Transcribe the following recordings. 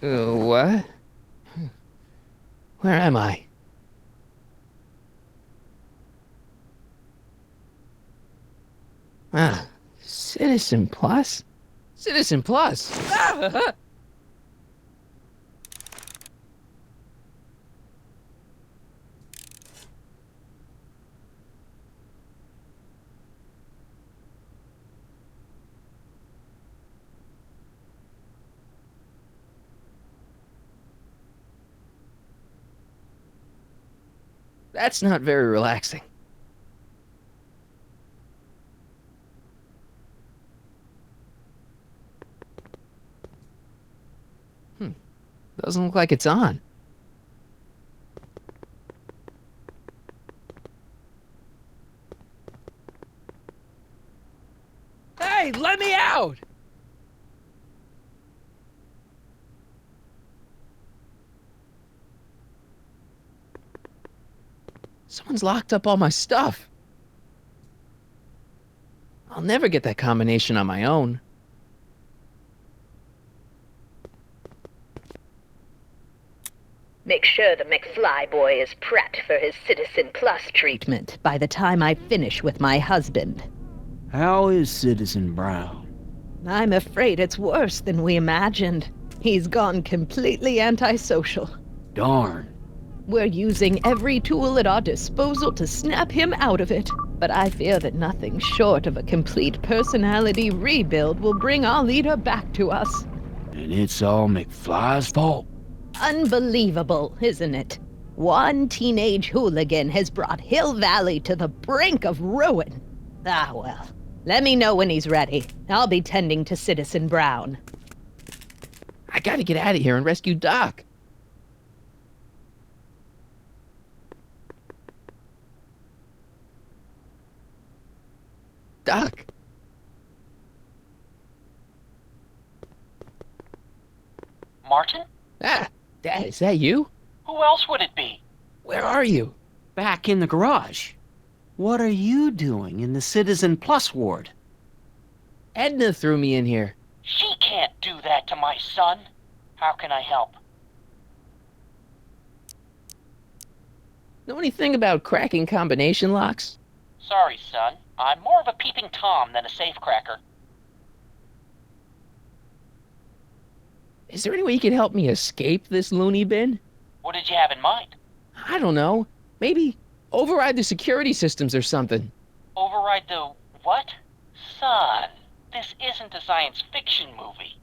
What? Where am I? Ah, Citizen Plus? Citizen Plus! Ah! That's not very relaxing. Hmm, doesn't look like it's on. Hey, let me out! Someone's locked up all my stuff. I'll never get that combination on my own. Make sure the McFly boy is prepped for his Citizen Plus treatment by the time I finish with my husband. How is Citizen Brown? I'm afraid it's worse than we imagined. He's gone completely antisocial. Darn. We're using every tool at our disposal to snap him out of it. But I fear that nothing short of a complete personality rebuild will bring our leader back to us. And it's all McFly's fault. Unbelievable, isn't it? One teenage hooligan has brought Hill Valley to the brink of ruin. Ah, well. Let me know when he's ready. I'll be tending to Citizen Brown. I gotta get out of here and rescue Doc. Doc. Martin? Ah, Dad, is that you? Who else would it be? Where are you? Back in the garage. What are you doing in the Citizen Plus ward? Edna threw me in here. She can't do that to my son. How can I help? Know anything about cracking combination locks? Sorry, son. I'm more of a peeping Tom than a safecracker. Is there any way you could help me escape this loony bin? What did you have in mind? I don't know. Maybe override the security systems or something. Override the what? Son, this isn't a science fiction movie.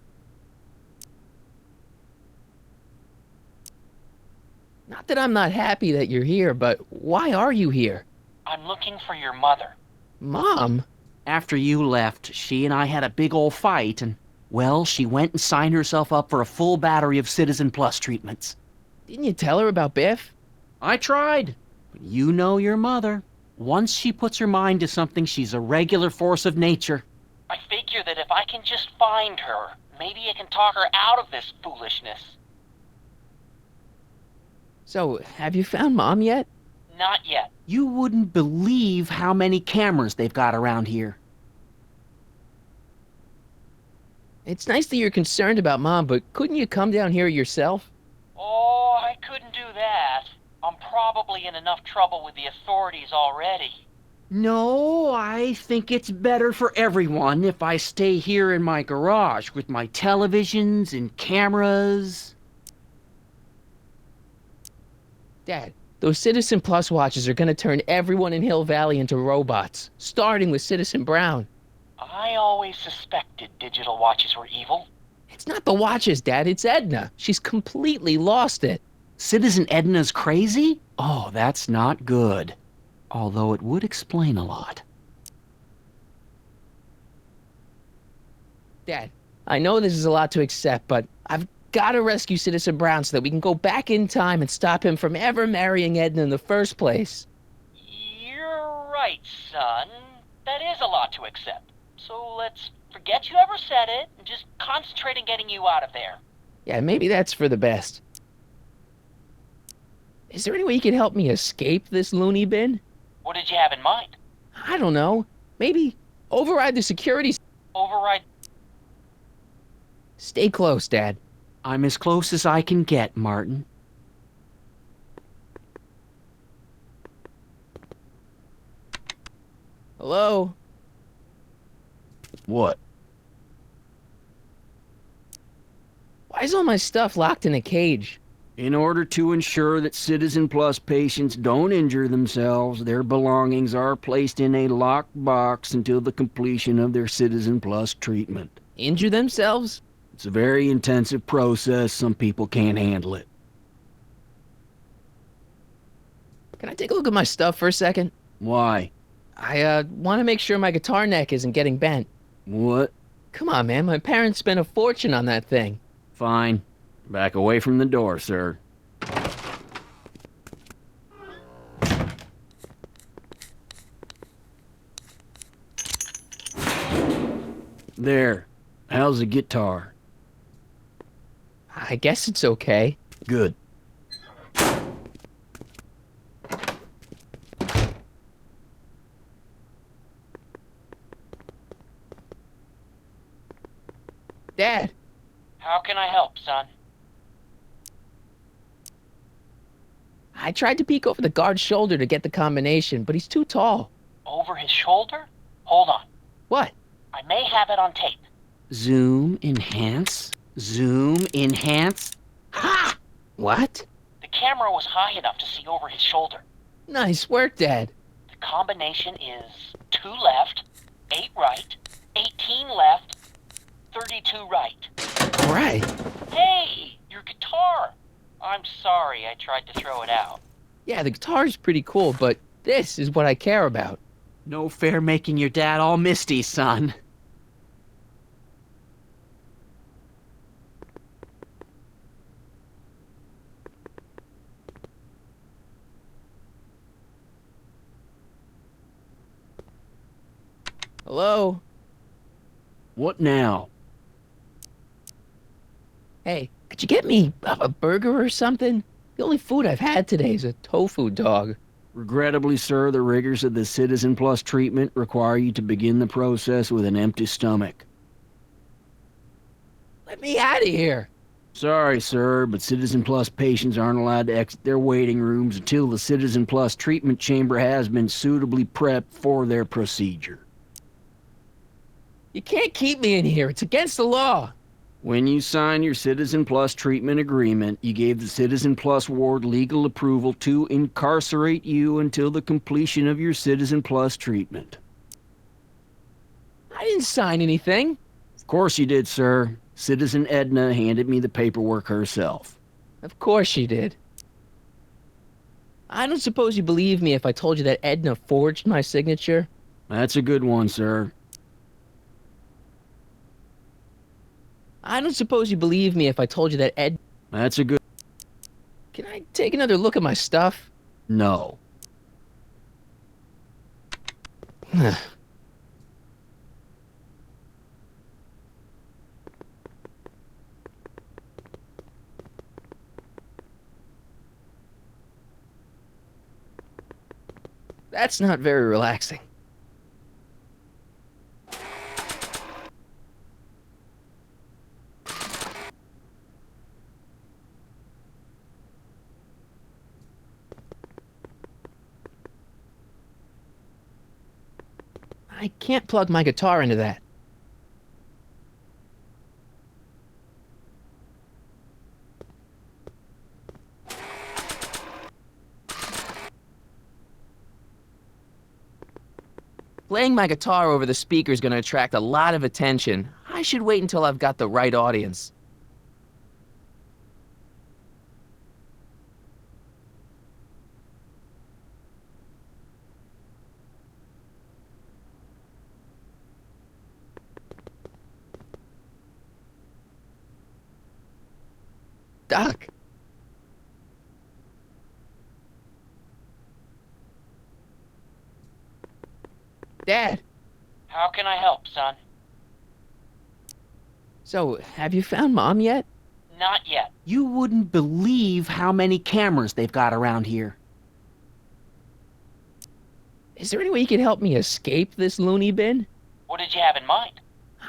Not that I'm not happy that you're here, but why are you here? I'm looking for your mother. Mom? After you left, she and I had a big old fight, and, well, she went and signed herself up for a full battery of Citizen Plus treatments. Didn't you tell her about Biff? I tried. But you know your mother. Once she puts her mind to something, she's a regular force of nature. I figure that if I can just find her, maybe I can talk her out of this foolishness. So, have you found Mom yet? Not yet. You wouldn't believe how many cameras they've got around here. It's nice that you're concerned about Mom, but couldn't you come down here yourself? Oh, I couldn't do that. I'm probably in enough trouble with the authorities already. No, I think it's better for everyone if I stay here in my garage with my televisions and cameras. Dad, those Citizen Plus watches are gonna turn everyone in Hill Valley into robots, starting with Citizen Brown. I always suspected digital watches were evil. It's not the watches, Dad, it's Edna. She's completely lost it. Citizen Edna's crazy? Oh, that's not good. Although it would explain a lot. Dad, I know this is a lot to accept, but I've gotta rescue Citizen Brown so that we can go back in time and stop him from ever marrying Edna in the first place. You're right, son. That is a lot to accept. So let's forget you ever said it and just concentrate on getting you out of there. Yeah, maybe that's for the best. Is there any way you could help me escape this loony bin? What did you have in mind? I don't know. Maybe override the security. Override. Stay close, Dad. I'm as close as I can get, Martin. Hello? What? Why is all my stuff locked in a cage? In order to ensure that Citizen Plus patients don't injure themselves, their belongings are placed in a locked box until the completion of their Citizen Plus treatment. Injure themselves? It's a very intensive process. Some people can't handle it. Can I take a look at my stuff for a second? Why? I want to make sure my guitar neck isn't getting bent. What? Come on, man. My parents spent a fortune on that thing. Fine. Back away from the door, sir. There. How's the guitar? I guess it's okay. Good. Dad, How can I help, son? I tried to peek over the guard's shoulder to get the combination, but he's too tall. Over his shoulder? Hold on. What? I may have it on tape. Zoom, enhance. Zoom, enhance. Ha! What? The camera was high enough to see over his shoulder. Nice work, Dad. The combination is 2 left, 8 right, 18 left, 32 right. All right. Hey, your guitar! I'm sorry I tried to throw it out. Yeah, the guitar's pretty cool, but this is what I care about. No fair making your dad all misty, son. Hello? What now? Hey, could you get me a burger or something? The only food I've had today is a tofu dog. Regrettably, sir, the rigors of the Citizen Plus treatment require you to begin the process with an empty stomach. Let me out of here. Sorry, sir, but Citizen Plus patients aren't allowed to exit their waiting rooms until the Citizen Plus treatment chamber has been suitably prepped for their procedure. You can't keep me in here. It's against the law. When you signed your Citizen Plus treatment agreement, you gave the Citizen Plus ward legal approval to incarcerate you until the completion of your Citizen Plus treatment. I didn't sign anything. Of course you did, sir. Citizen Edna handed me the paperwork herself. Of course she did. I don't suppose you believe me if I told you that Edna forged my signature? That's a good one, sir. I don't suppose you believe me if I told you that That's a good... Can I take another look at my stuff? No. That's not very relaxing. I can't plug my guitar into that. Playing my guitar over the speaker is going to attract a lot of attention. I should wait until I've got the right audience. Doc. Dad. How can I help, son? So, have you found Mom yet? Not yet. You wouldn't believe how many cameras they've got around here. Is there any way you could help me escape this loony bin? What did you have in mind?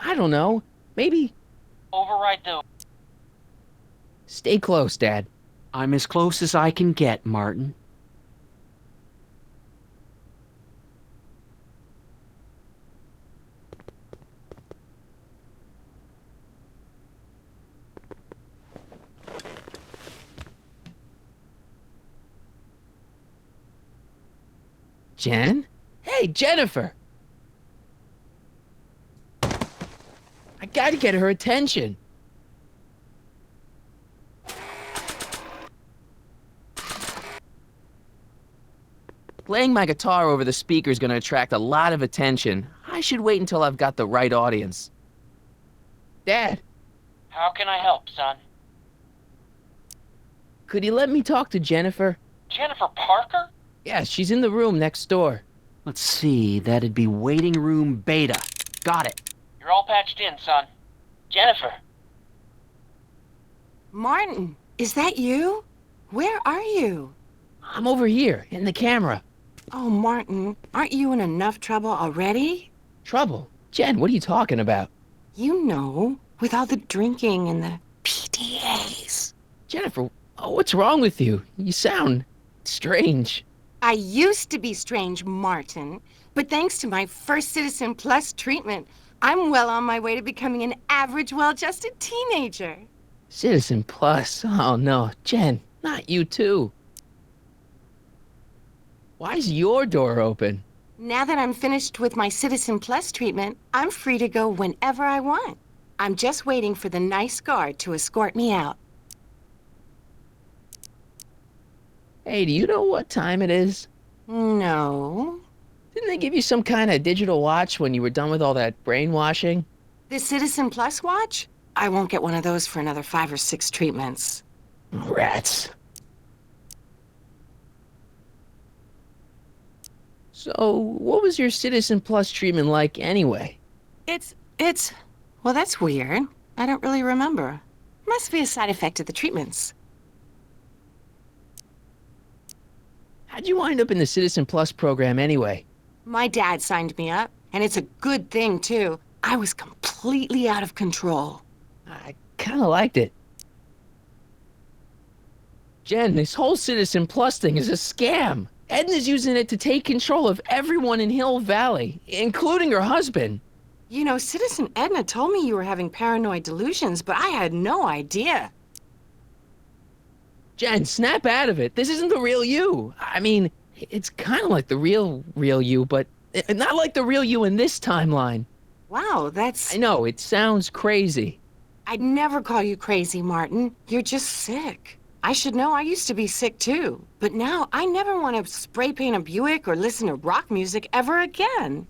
I don't know. Maybe... Override the... Stay close, Dad. I'm as close as I can get, Martin. Jen? Hey, Jennifer! I gotta get her attention. Playing my guitar over the speaker is gonna attract a lot of attention. I should wait until I've got the right audience. Dad, How can I help, son? could you let me talk to Jennifer? Jennifer Parker? Yeah, she's in the room next door. Let's see, that'd be waiting room beta. Got it. You're all patched in, son. Jennifer. Martin, is that you? Where are you? I'm over here, in the camera. Oh, Martin, aren't you in enough trouble already? Trouble? Jen, what are you talking about? You know, with all the drinking and the PDAs. Jennifer, oh, what's wrong with you? You sound strange. I used to be strange, Martin, but thanks to my first Citizen Plus treatment, I'm well on my way to becoming an average, well-adjusted teenager. Citizen Plus? Oh no, Jen, not you too. Why's your door open? Now that I'm finished with my Citizen Plus treatment, I'm free to go whenever I want. I'm just waiting for the nice guard to escort me out. Hey, do you know what time it is? No. Didn't they give you some kind of digital watch when you were done with all that brainwashing? The Citizen Plus watch? I won't get one of those for another 5 or 6 treatments. Rats. So, what was your Citizen Plus treatment like anyway? Well, that's weird. I don't really remember. Must be a side effect of the treatments. How'd you wind up in the Citizen Plus program anyway? My dad signed me up, and it's a good thing, too. I was completely out of control. I kinda liked it. Jen, this whole Citizen Plus thing is a scam. Edna's using it to take control of everyone in Hill Valley, including her husband. You know, Citizen Edna told me you were having paranoid delusions, but I had no idea. Jen, snap out of it. This isn't the real you. I mean, it's kind of like the real you, but not like the real you in this timeline. Wow, that's... I know, it sounds crazy. I'd never call you crazy, Martin. You're just sick. I should know I used to be sick, too. But now I never want to spray paint a Buick or listen to rock music ever again.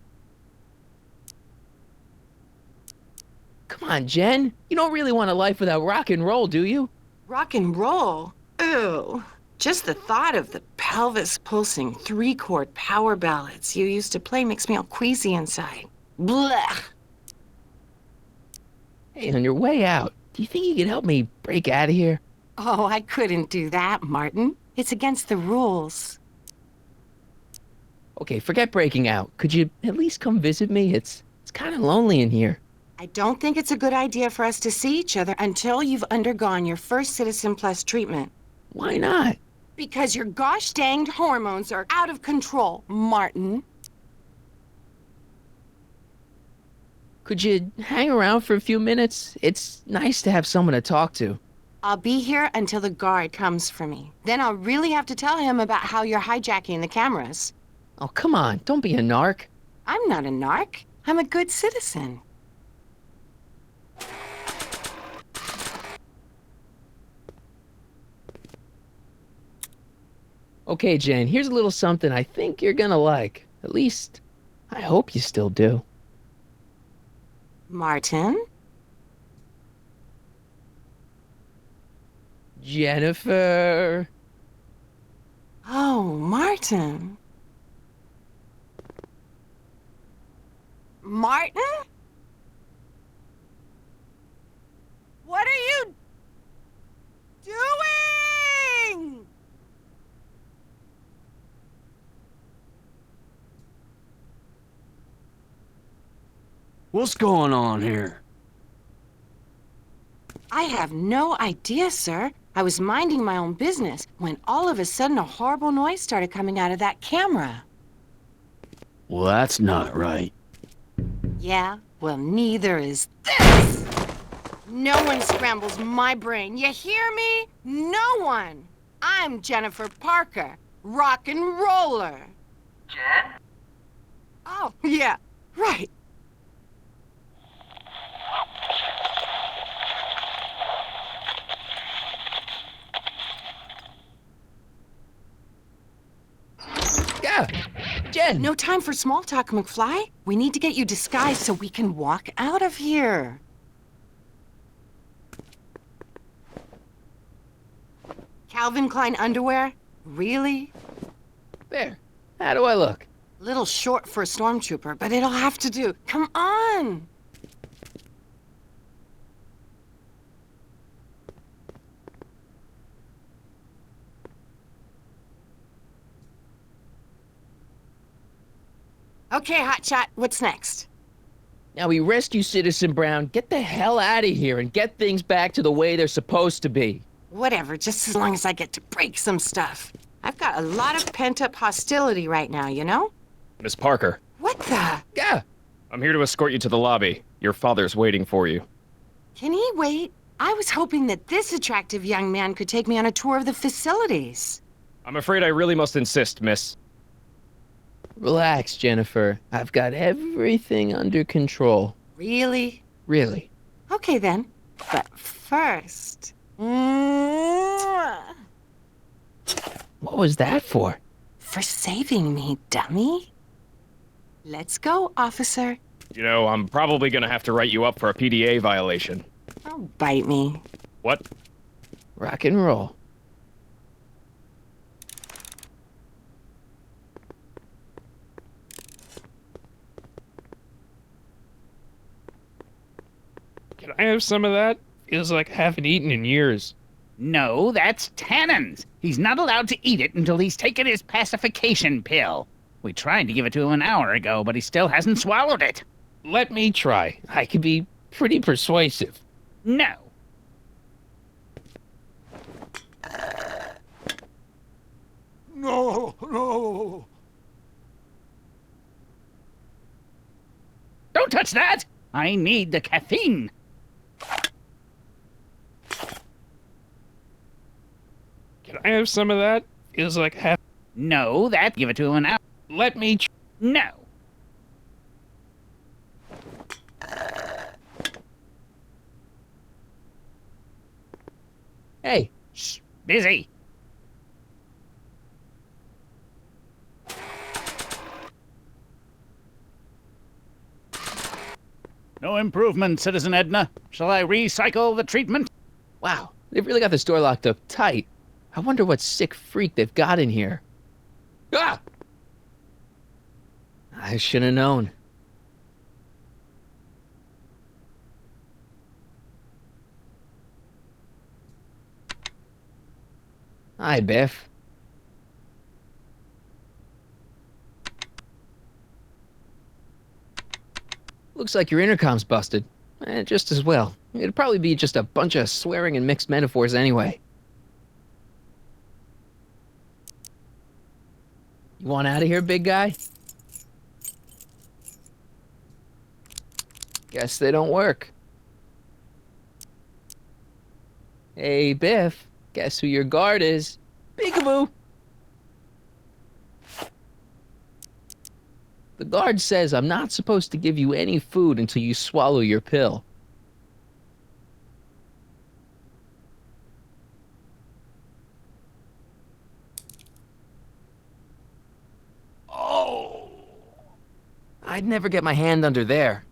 Come on, Jen. You don't really want a life without rock and roll, do you? Rock and roll? Ew. Just the thought of the pelvis-pulsing 3-chord power ballads you used to play makes me all queasy inside. Blech. Hey, on your way out, do you think you could help me break out of here? Oh, I couldn't do that, Martin. It's against the rules. Okay, forget breaking out. Could you at least come visit me? It's kind of lonely in here. I don't think it's a good idea for us to see each other until you've undergone your first Citizen Plus treatment. Why not? Because your gosh danged hormones are out of control, Martin. Could you hang around for a few minutes? It's nice to have someone to talk to. I'll be here until the guard comes for me. Then I'll really have to tell him about how you're hijacking the cameras. Oh, come on. Don't be a narc. I'm not a narc. I'm a good citizen. Okay, Jane, here's a little something I think you're gonna like. At least, I hope you still do. Martin? Jennifer. Oh, Martin. Martin? What are you doing? What's going on here? I have no idea, sir. I was minding my own business when all of a sudden a horrible noise started coming out of that camera. Well, that's not right. Yeah? Well, neither is this! No one scrambles my brain, you hear me? No one! I'm Jennifer Parker, rock and roller. Jen? Oh, yeah, right. Yeah, Jen. No time for small talk, McFly. We need to get you disguised so we can walk out of here. Calvin Klein underwear? Really? There. How do I look? Little short for a stormtrooper, but it'll have to do. Come on! Okay, Hotshot, what's next? Now we rescue Citizen Brown, get the hell out of here, and get things back to the way they're supposed to be. Whatever, just as long as I get to break some stuff. I've got a lot of pent-up hostility right now, you know? Miss Parker, What the? Yeah. I'm here to escort you to the lobby. Your father's waiting for you. Can he wait? I was hoping that this attractive young man could take me on a tour of the facilities. I'm afraid I really must insist, miss. Relax, Jennifer. I've got everything under control. Really? Really. Okay then. But first... Mwah! What was that for? For saving me, dummy. Let's go, officer. You know, I'm probably gonna have to write you up for a PDA violation. Oh, bite me. What? Rock and roll. Can I have some of that? Feels like I haven't eaten in years. No, that's Tannen's. He's not allowed to eat it until he's taken his pacification pill. We tried to give it to him an hour ago, but he still hasn't swallowed it. Let me try. I could be pretty persuasive. No. No. Don't touch that! I need the caffeine. Can I have some of that? Feels like half. No, that give it to him an hour. Let me. No. Hey, Shh, busy. No improvement, Citizen Edna. Shall I recycle the treatment? wow. They've really got this door locked up tight. I wonder what sick freak they've got in here. Ah! I should have known. Hi, Biff. Looks like your intercom's busted. Just as well. It'd probably be just a bunch of swearing and mixed metaphors anyway. You want out of here, big guy? Guess they don't work. Hey, Biff. Guess who your guard is? Peekaboo! The guard says I'm not supposed to give you any food until you swallow your pill. Oh! I'd never get my hand under there.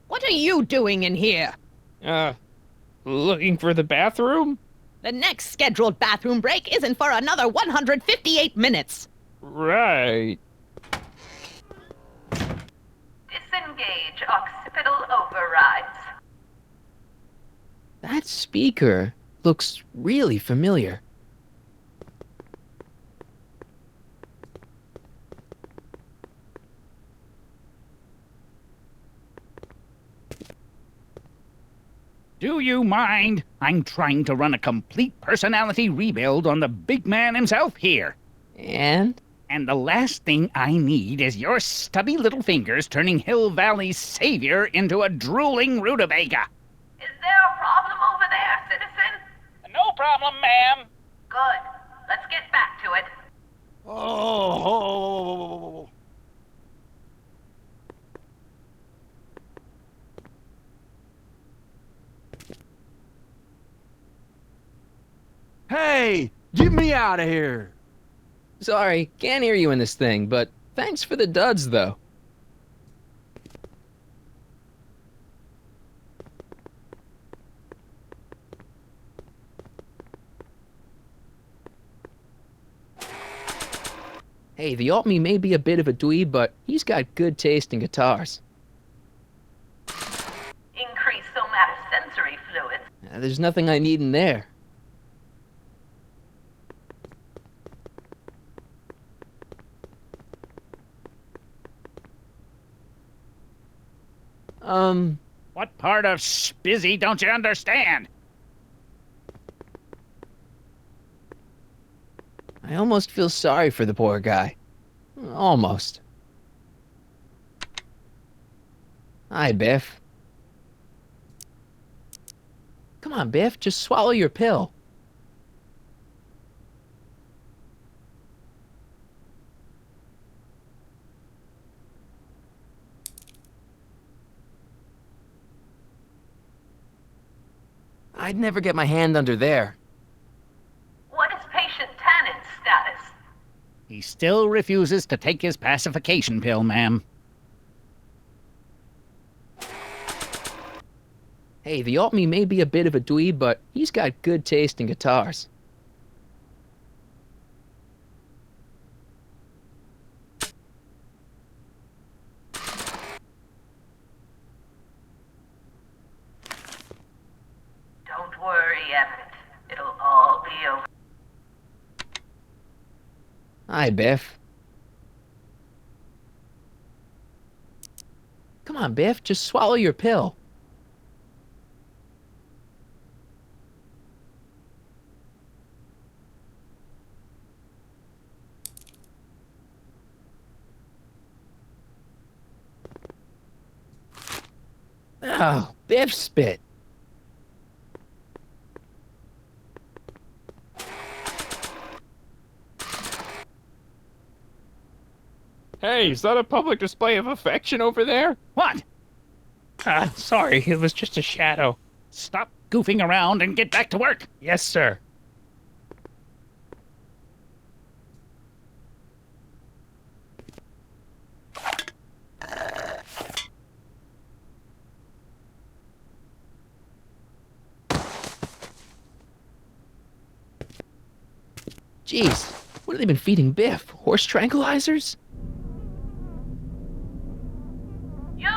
What are you doing in here? Looking for the bathroom? The next scheduled bathroom break isn't for another 158 minutes. Right. Disengage occipital overrides. That speaker looks really familiar. Do you mind? I'm trying to run a complete personality rebuild on the big man himself here. And? And the last thing I need is your stubby little fingers turning Hill Valley's savior into a drooling rutabaga. Is there a problem over there, citizen? No problem, ma'am. Good. Let's get back to it. Oh. Hey, get me out of here. Sorry, can't hear you in this thing, but thanks for the duds, though. Hey, the alt-me may be a bit of a dweeb, but he's got good taste in guitars. Increase somatosensory fluids. There's nothing I need in there. What part of spizzy don't you understand? I almost feel sorry for the poor guy. Almost. Hi, Biff. Come on, Biff, just swallow your pill. I'd never get my hand under there. What is patient Tannen's status? He still refuses to take his pacification pill, ma'am. Hey, the alt-me may be a bit of a dweeb, but he's got good taste in guitars. Don't worry, Everett. It'll all be over. Hi, Biff. Come on, Biff, just swallow your pill. Oh, Biff spit. Hey, is that a public display of affection over there? What? Sorry, it was just a shadow. Stop goofing around and get back to work. Yes, sir. Jeez, what have they been feeding Biff? Horse tranquilizers? You,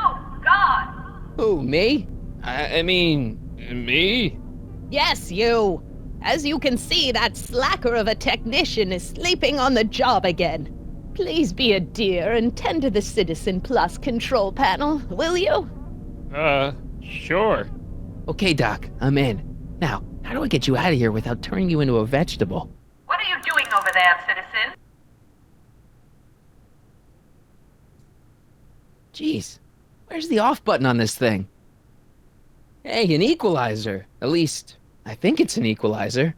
God! Who, me? I mean, me? Yes, you. As you can see, that slacker of a technician is sleeping on the job again. Please be a dear and tend to the Citizen Plus control panel, will you? Sure. Okay, Doc, I'm in. Now, how do I get you out of here without turning you into a vegetable? What are you doing over there, citizen? Jeez, where's the off button on this thing? Hey, an equalizer. At least, I think it's an equalizer.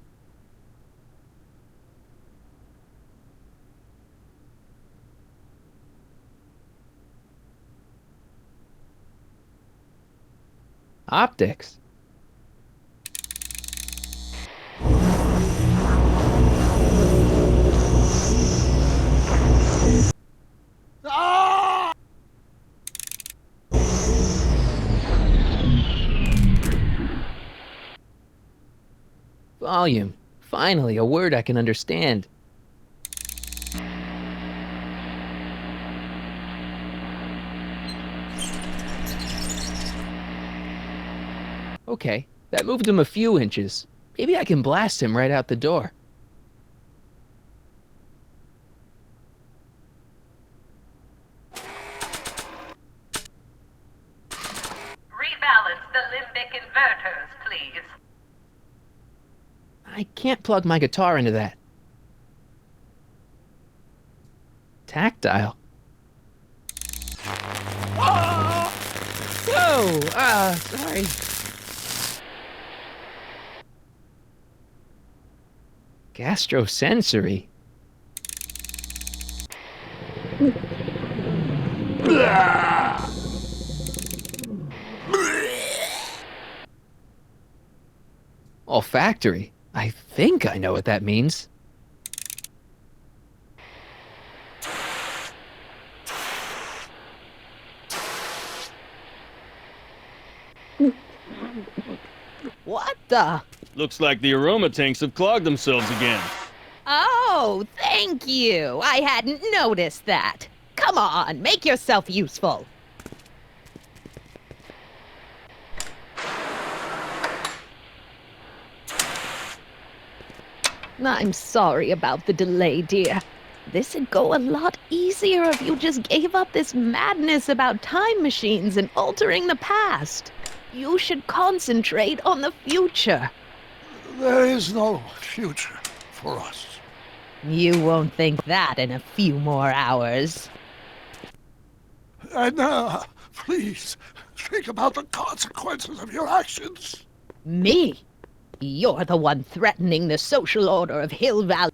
Optics. Volume. Finally, a word I can understand. Okay, That moved him a few inches. Maybe I can blast him right out the door. Rebalance the limbic inverters, please. I can't plug my guitar into that. Tactile. Oh! Whoa! Sorry. Gastrosensory. Olfactory. I think I know what that means. What the? Looks like the aroma tanks have clogged themselves again. Oh, thank you. I hadn't noticed that. Come on, make yourself useful. I'm sorry about the delay, dear. This'd go a lot easier if you just gave up this madness about time machines and altering the past. You should concentrate on the future. There is no future for us. You won't think that in a few more hours. And, please, think about the consequences of your actions. Me? You're the one threatening the social order of Hill Valley.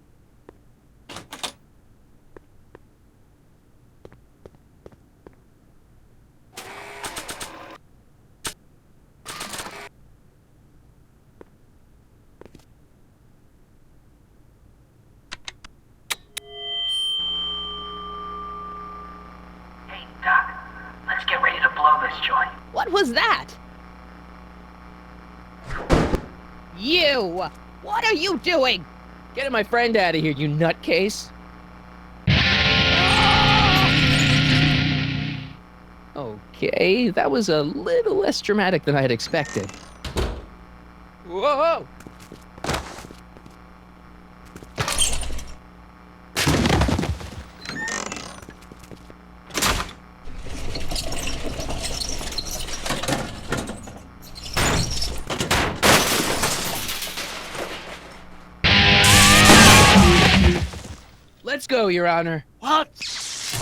Hey, Doc, let's get ready to blow this joint. What was that? You! What are you doing? Getting my friend out of here, you nutcase. Okay, that was a little less dramatic than I had expected. Whoa! Let's go, Your Honor. What?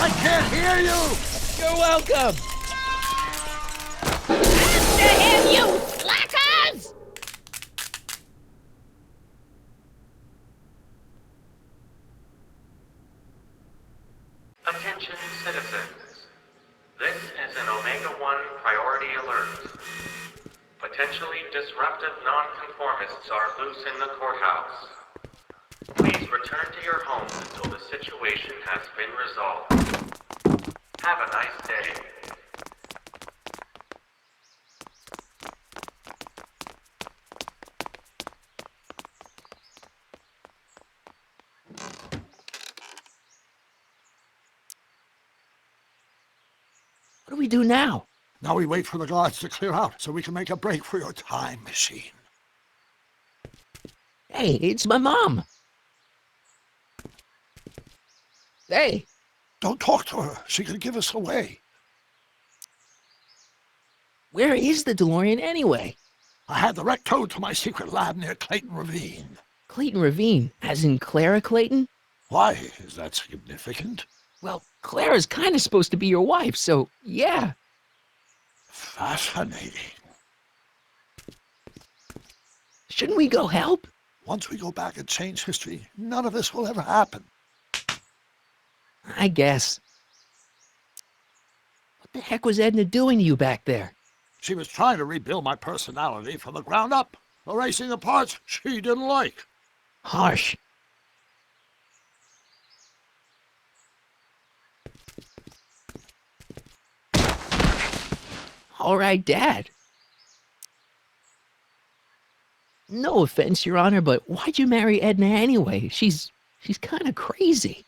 I can't hear you! You're welcome! After him, you slackers! Attention citizens. This is an Omega-1 priority alert. Potentially disruptive nonconformists are loose in the courthouse. Please return to your homes until the situation has been resolved. Have a nice day. What do we do now? Now we wait for the guards to clear out so we can make a break for your time machine. Hey, it's my mom. Hey. Don't talk to her. She could give us away. Where is the DeLorean anyway? I had the wreck towed to my secret lab near Clayton Ravine. Clayton Ravine, as in Clara Clayton? Why? Is that significant? Well, Clara's kind of supposed to be your wife, so yeah. Fascinating. Shouldn't we go help? Once we go back and change history, none of this will ever happen. I guess. What the heck was Edna doing to you back there? She was trying to rebuild my personality from the ground up, erasing the parts she didn't like. Harsh. All right, Dad. No offense, Your Honor, but why'd you marry Edna anyway? She's kind of crazy.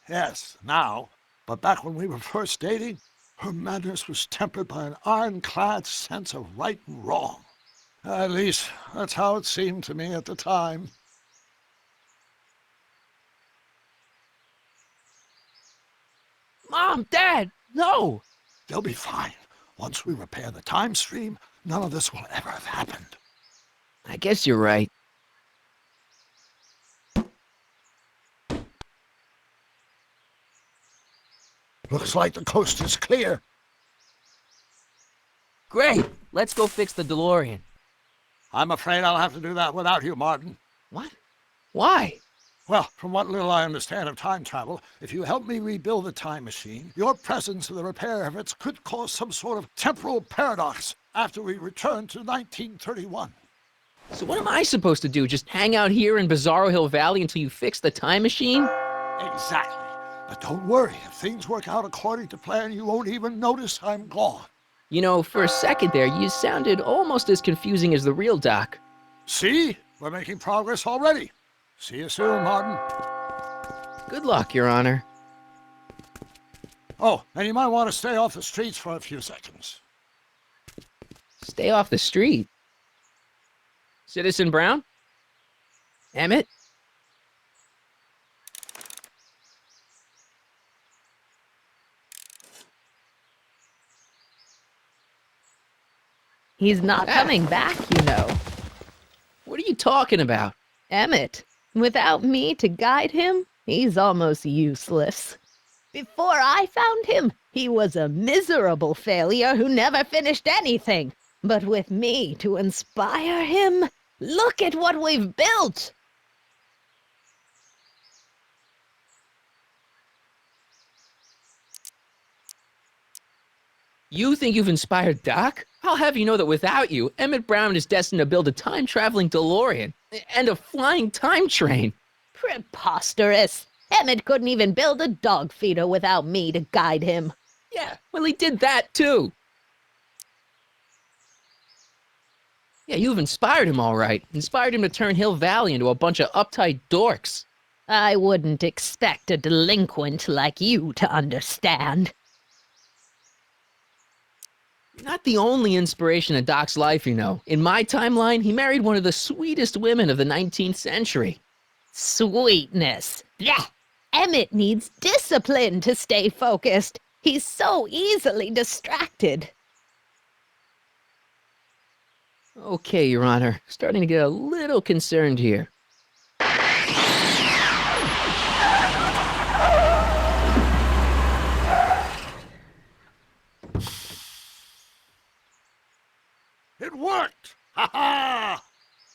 Yes, now. But back when we were first dating, her madness was tempered by an ironclad sense of right and wrong. At least, that's how it seemed to me at the time. Mom, Dad, no! They'll be fine. Once we repair the time stream, none of this will ever have happened. I guess you're right. Looks like the coast is clear. Great! Let's go fix the DeLorean. I'm afraid I'll have to do that without you, Martin. What? Why? Well, from what little I understand of time travel, if you help me rebuild the time machine, your presence in the repair efforts could cause some sort of temporal paradox after we return to 1931. So what am I supposed to do? Just hang out here in Bizarro Hill Valley until you fix the time machine? Exactly. But don't worry, if things work out according to plan, you won't even notice I'm gone. You know, for a second there, you sounded almost as confusing as the real Doc. See? We're making progress already. See you soon, Martin. Good luck, Your Honor. Oh, and you might want to stay off the streets for a few seconds. Stay off the street. Citizen Brown? Emmett? He's not coming back, you know. What are you talking about? Emmett, without me to guide him, he's almost useless. Before I found him, he was a miserable failure who never finished anything. But with me to inspire him, look at what we've built! You think you've inspired Doc? I'll have you know that without you, Emmett Brown is destined to build a time-traveling DeLorean and a flying time train. Preposterous! Emmett couldn't even build a dog feeder without me to guide him. Yeah, well, he did that too. Yeah, you've inspired him all right. Inspired him to turn Hill Valley into a bunch of uptight dorks. I wouldn't expect a delinquent like you to understand. You're not the only inspiration in Doc's life, you know. In my timeline, he married one of the sweetest women of the 19th century. Sweetness. Yeah. Emmett needs discipline to stay focused. He's so easily distracted. Okay, Your Honor. Starting to get a little concerned here. It worked! Ha ha!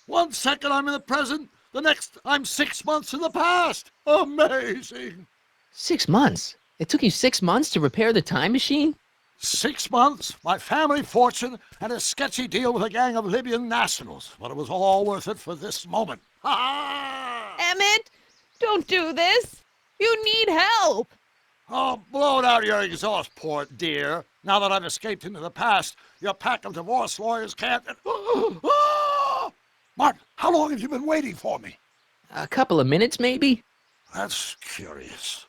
1 second I'm in the present, the next I'm 6 months in the past. Amazing! 6 months? It took you 6 months to repair the time machine? 6 months, my family fortune, and a sketchy deal with a gang of Libyan nationals. But it was all worth it for this moment. Ha ha! Emmett, don't do this. You need help. Oh, blow it out your exhaust port, dear. Now that I've escaped into the past, your pack of divorce lawyers can't... Martin, how long have you been waiting for me? A couple of minutes, maybe? That's curious.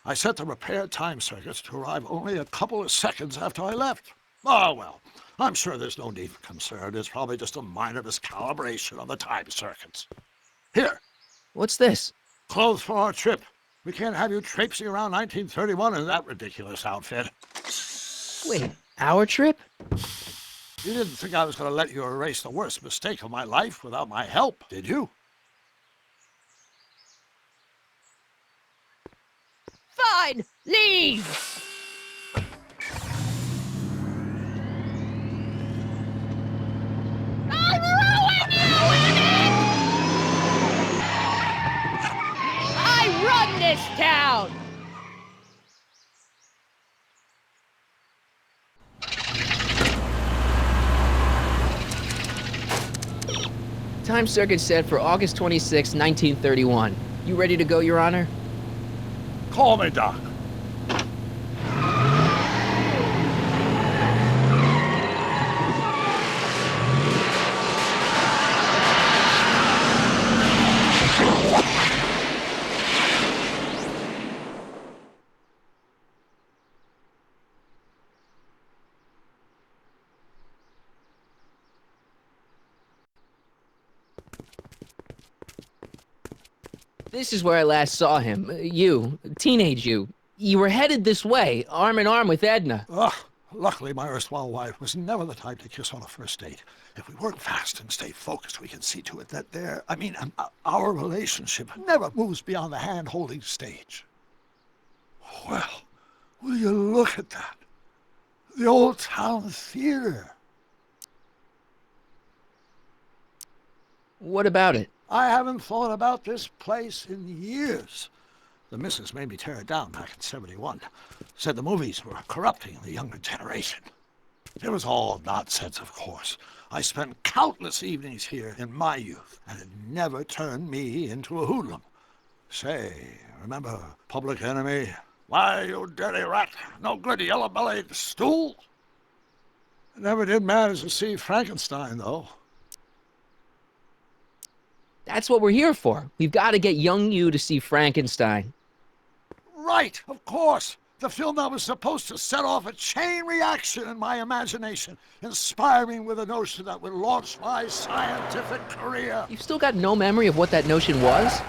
I set the repair time circuits to arrive only a couple of seconds after I left. Oh, well, I'm sure there's no need for concern. It's probably just a minor miscalibration on the time circuits. Here. What's this? Clothes for our trip. We can't have you traipsing around 1931 in that ridiculous outfit. Wait, our trip? You didn't think I was going to let you erase the worst mistake of my life without my help, did you? Fine, leave. I'll ruin you in it! I run this town! Time circuit set for August 26, 1931. You ready to go, Your Honor? Call me, Doc. This is where I last saw him. You, teenage you. You were headed this way, arm in arm with Edna. Ugh. Luckily, my erstwhile wife was never the type to kiss on a first date. If we work fast and stay focused, we can see to it that our relationship never moves beyond the hand-holding stage. Well, will you look at that? The old town theater. What about it? I haven't thought about this place in years. The missus made me tear it down back in '71. Said the movies were corrupting the younger generation. It was all nonsense, of course. I spent countless evenings here in my youth, and it never turned me into a hoodlum. Say, remember Public Enemy? Why, you dirty rat, no good yellow-bellied stool? I never did manage to see Frankenstein, though. That's what we're here for. We've got to get young you to see Frankenstein. Right, of course. The film that was supposed to set off a chain reaction in my imagination, inspiring with a notion that would launch my scientific career. You've still got no memory of what that notion was?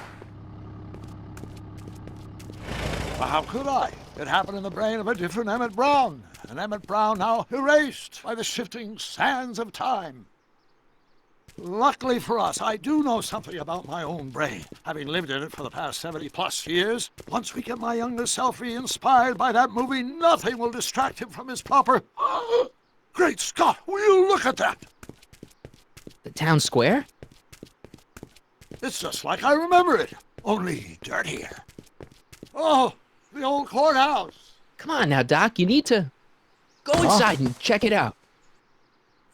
Well, how could I? It happened in the brain of a different Emmett Brown, an Emmett Brown now erased by the shifting sands of time. Luckily for us, I do know something about my own brain, having lived in it for the past 70-plus years. Once we get my younger self re-inspired by that movie, nothing will distract him from his proper... Great Scott, will you look at that? The town square? It's just like I remember it, only dirtier. Oh, the old courthouse. Come on now, Doc, you need to go inside and check it out.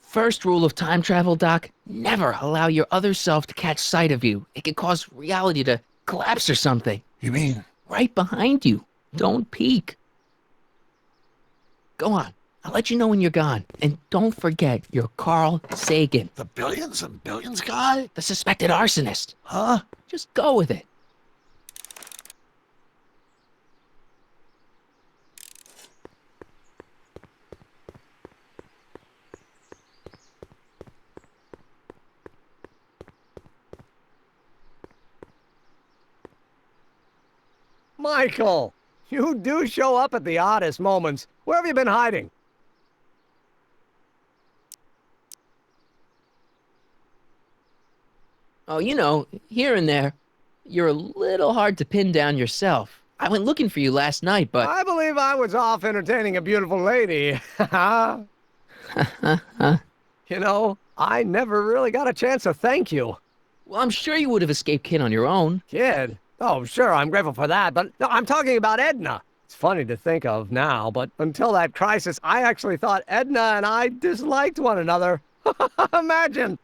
First rule of time travel, Doc, never allow your other self to catch sight of you. It could cause reality to collapse or something. You mean? Right behind you. Don't peek. Go on. I'll let you know when you're gone. And don't forget, you're Carl Sagan. The billions and billions guy? The suspected arsonist. Huh? Just go with it. Michael, you do show up at the oddest moments. Where have you been hiding? Oh, you know, here and there. You're a little hard to pin down yourself. I went looking for you last night, but... I believe I was off entertaining a beautiful lady. You know, I never really got a chance to thank you. Well, I'm sure you would have escaped Kid on your own. Kid? Oh, sure, I'm grateful for that, but no, I'm talking about Edna. It's funny to think of now, but until that crisis, I actually thought Edna and I disliked one another. Imagine!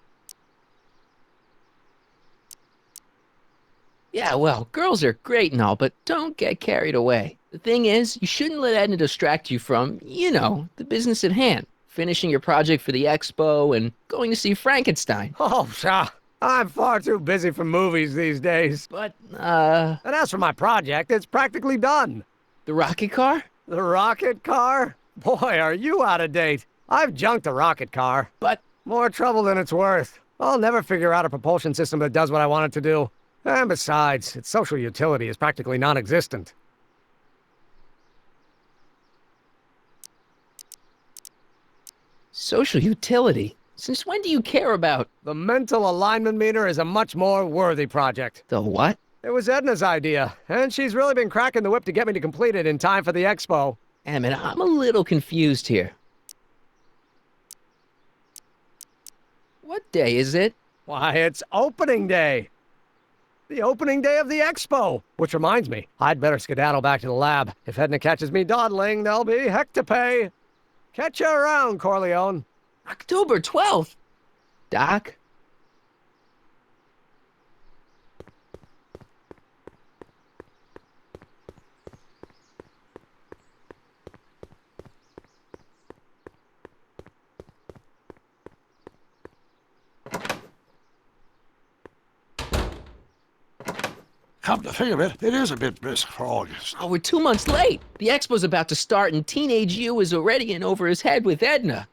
Yeah, well, girls are great and all, but don't get carried away. The thing is, you shouldn't let Edna distract you from, you know, the business at hand. Finishing your project for the expo and going to see Frankenstein. Oh, sure. I'm far too busy for movies these days. But, And as for my project, it's practically done. The rocket car? The rocket car? Boy, are you out of date. I've junked the rocket car. But... More trouble than it's worth. I'll never figure out a propulsion system that does what I want it to do. And besides, its social utility is practically non-existent. Social utility? Since when do you care about... The mental alignment meter is a much more worthy project. The what? It was Edna's idea, and she's really been cracking the whip to get me to complete it in time for the expo. Emmett, I'm a little confused here. What day is it? Why, it's opening day. The opening day of the expo. Which reminds me, I'd better skedaddle back to the lab. If Edna catches me dawdling, there'll be heck to pay. Catch you around, Corleone. October 12th? Doc? Come to think of it, it is a bit brisk for August. Oh, we're 2 months late. The expo's about to start and teenage you is already in over his head with Edna.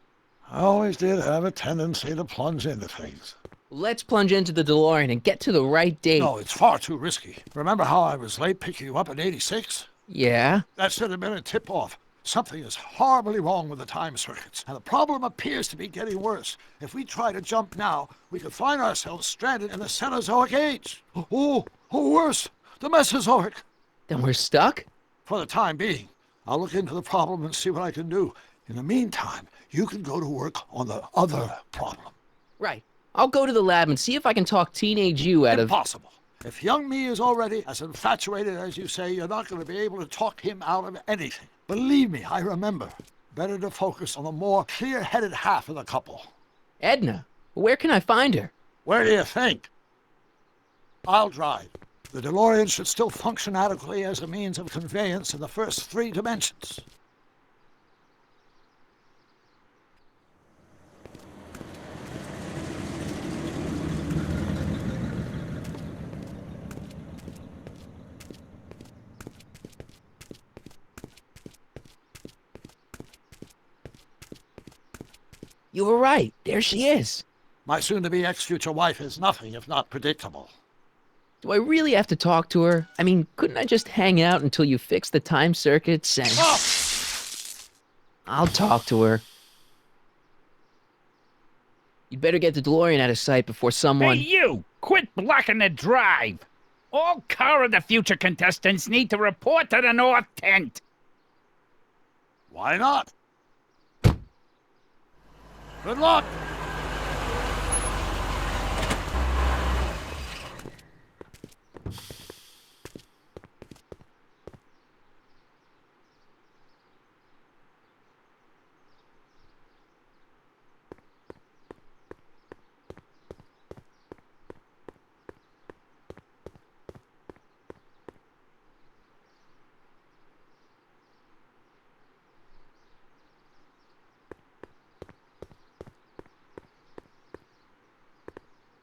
I always did have a tendency to plunge into things. Let's plunge into the DeLorean and get to the right date. No, it's far too risky. Remember how I was late picking you up in '86? Yeah? That should have been a tip-off. Something is horribly wrong with the time circuits, and the problem appears to be getting worse. If we try to jump now, we could find ourselves stranded in the Cenozoic age. Oh, worse, the Mesozoic. Then we're stuck? For the time being. I'll look into the problem and see what I can do. In the meantime, you can go to work on the other problem. Right. I'll go to the lab and see if I can talk teenage you out of... Impossible. If young me is already as infatuated as you say, you're not going to be able to talk him out of anything. Believe me, I remember. Better to focus on the more clear-headed half of the couple. Edna? Where can I find her? Where do you think? I'll drive. The DeLorean should still function adequately as a means of conveyance in the first 3 dimensions. You were right. There she is. My soon-to-be ex-future wife is nothing if not predictable. Do I really have to talk to her? I mean, couldn't I just hang out until you fix the time circuits and... Oh! I'll talk to her. You'd better get the DeLorean out of sight before someone... Hey, you! Quit blocking the drive! All Car of the Future contestants need to report to the North Tent. Why not? Good luck!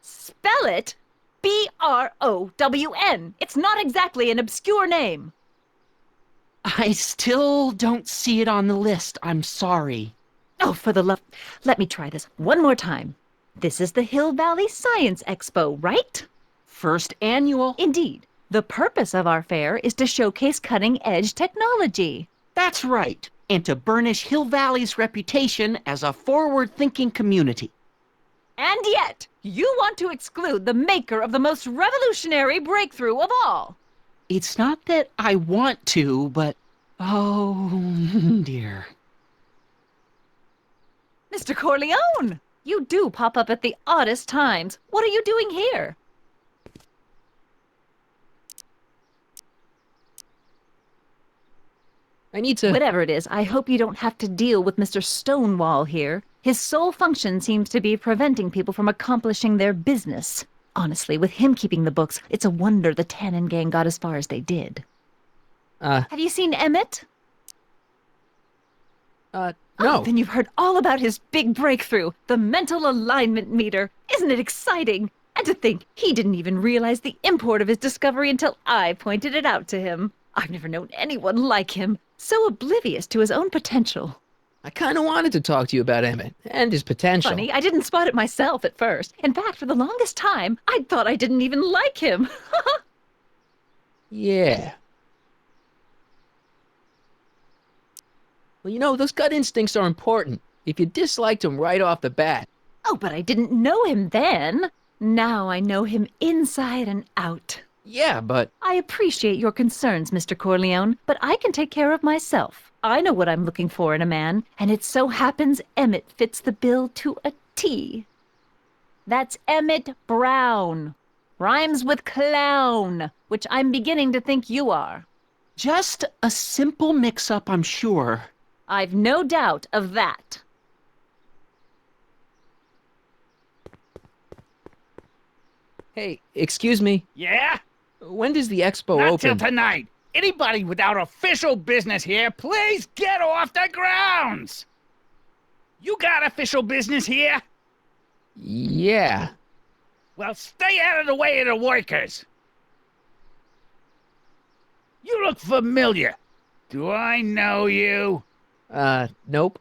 Spell it B-R-O-W-N. It's not exactly an obscure name. I still don't see it on the list. I'm sorry. Oh, for the love... Let me try this one more time. This is the Hill Valley Science Expo, right? First annual. Indeed. The purpose of our fair is to showcase cutting-edge technology. That's right. And to burnish Hill Valley's reputation as a forward-thinking community. And yet, you want to exclude the maker of the most revolutionary breakthrough of all. It's not that I want to, but... oh, dear. Mr. Corleone! You do pop up at the oddest times. What are you doing here? I need to... Whatever it is, I hope you don't have to deal with Mr. Stonewall here. His sole function seems to be preventing people from accomplishing their business. Honestly, with him keeping the books, it's a wonder the Tannen gang got as far as they did. Have you seen Emmett? No. Oh, then you've heard all about his big breakthrough, the mental alignment meter. Isn't it exciting? And to think, he didn't even realize the import of his discovery until I pointed it out to him. I've never known anyone like him, so oblivious to his own potential. I kind of wanted to talk to you about Emmett and his potential. Funny, I didn't spot it myself at first. In fact, for the longest time, I thought I didn't even like him. Yeah. Well, you know, those gut instincts are important. If you disliked him right off the bat. Oh, but I didn't know him then. Now I know him inside and out. Yeah, but... I appreciate your concerns, Mr. Corleone, but I can take care of myself. I know what I'm looking for in a man, and it so happens Emmett fits the bill to a T. That's Emmett Brown. Rhymes with clown, which I'm beginning to think you are. Just a simple mix-up, I'm sure. I've no doubt of that. Hey, excuse me. Yeah? When does the expo Not open? till tonight. Anybody without official business here, please get off the grounds! You got official business here? Yeah. Well, stay out of the way of the workers. You look familiar. Do I know you? Nope.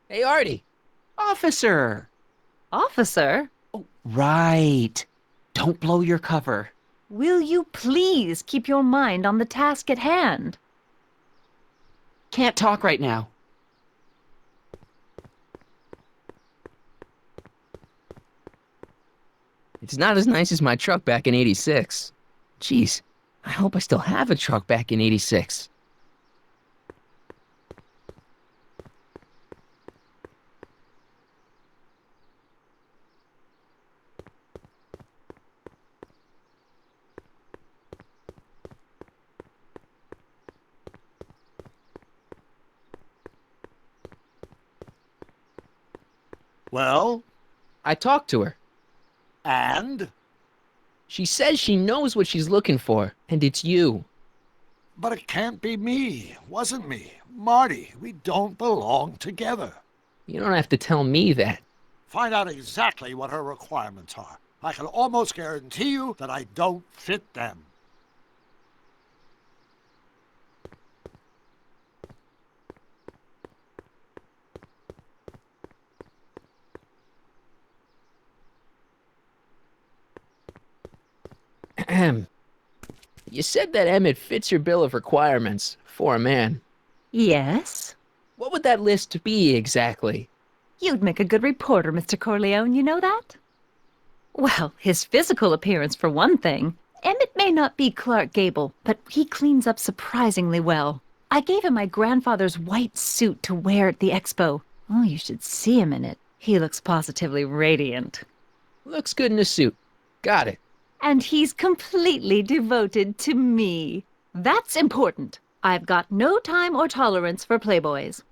Hey, Artie. Officer! Officer, Right. Don't blow your cover. will you please keep your mind on the task at hand? Can't talk right now. It's not as nice as my truck back in '86. Jeez, I hope I still have a truck back in '86. Well? I talked to her. And? She says she knows what she's looking for, and it's you. But it can't be me. Wasn't me. Marty, we don't belong together. You don't have to tell me that. Find out exactly what her requirements are. I can almost guarantee you that I don't fit them. Ahem. You said that Emmett fits your bill of requirements for a man. Yes? What would that list be exactly? You'd make a good reporter, Mr. Corleone, you know that? Well, his physical appearance for one thing. Emmett may not be Clark Gable, but he cleans up surprisingly well. I gave him my grandfather's white suit to wear at the expo. Oh, you should see him in it. He looks positively radiant. Looks good in a suit. Got it. And he's completely devoted to me. That's important. I've got no time or tolerance for playboys.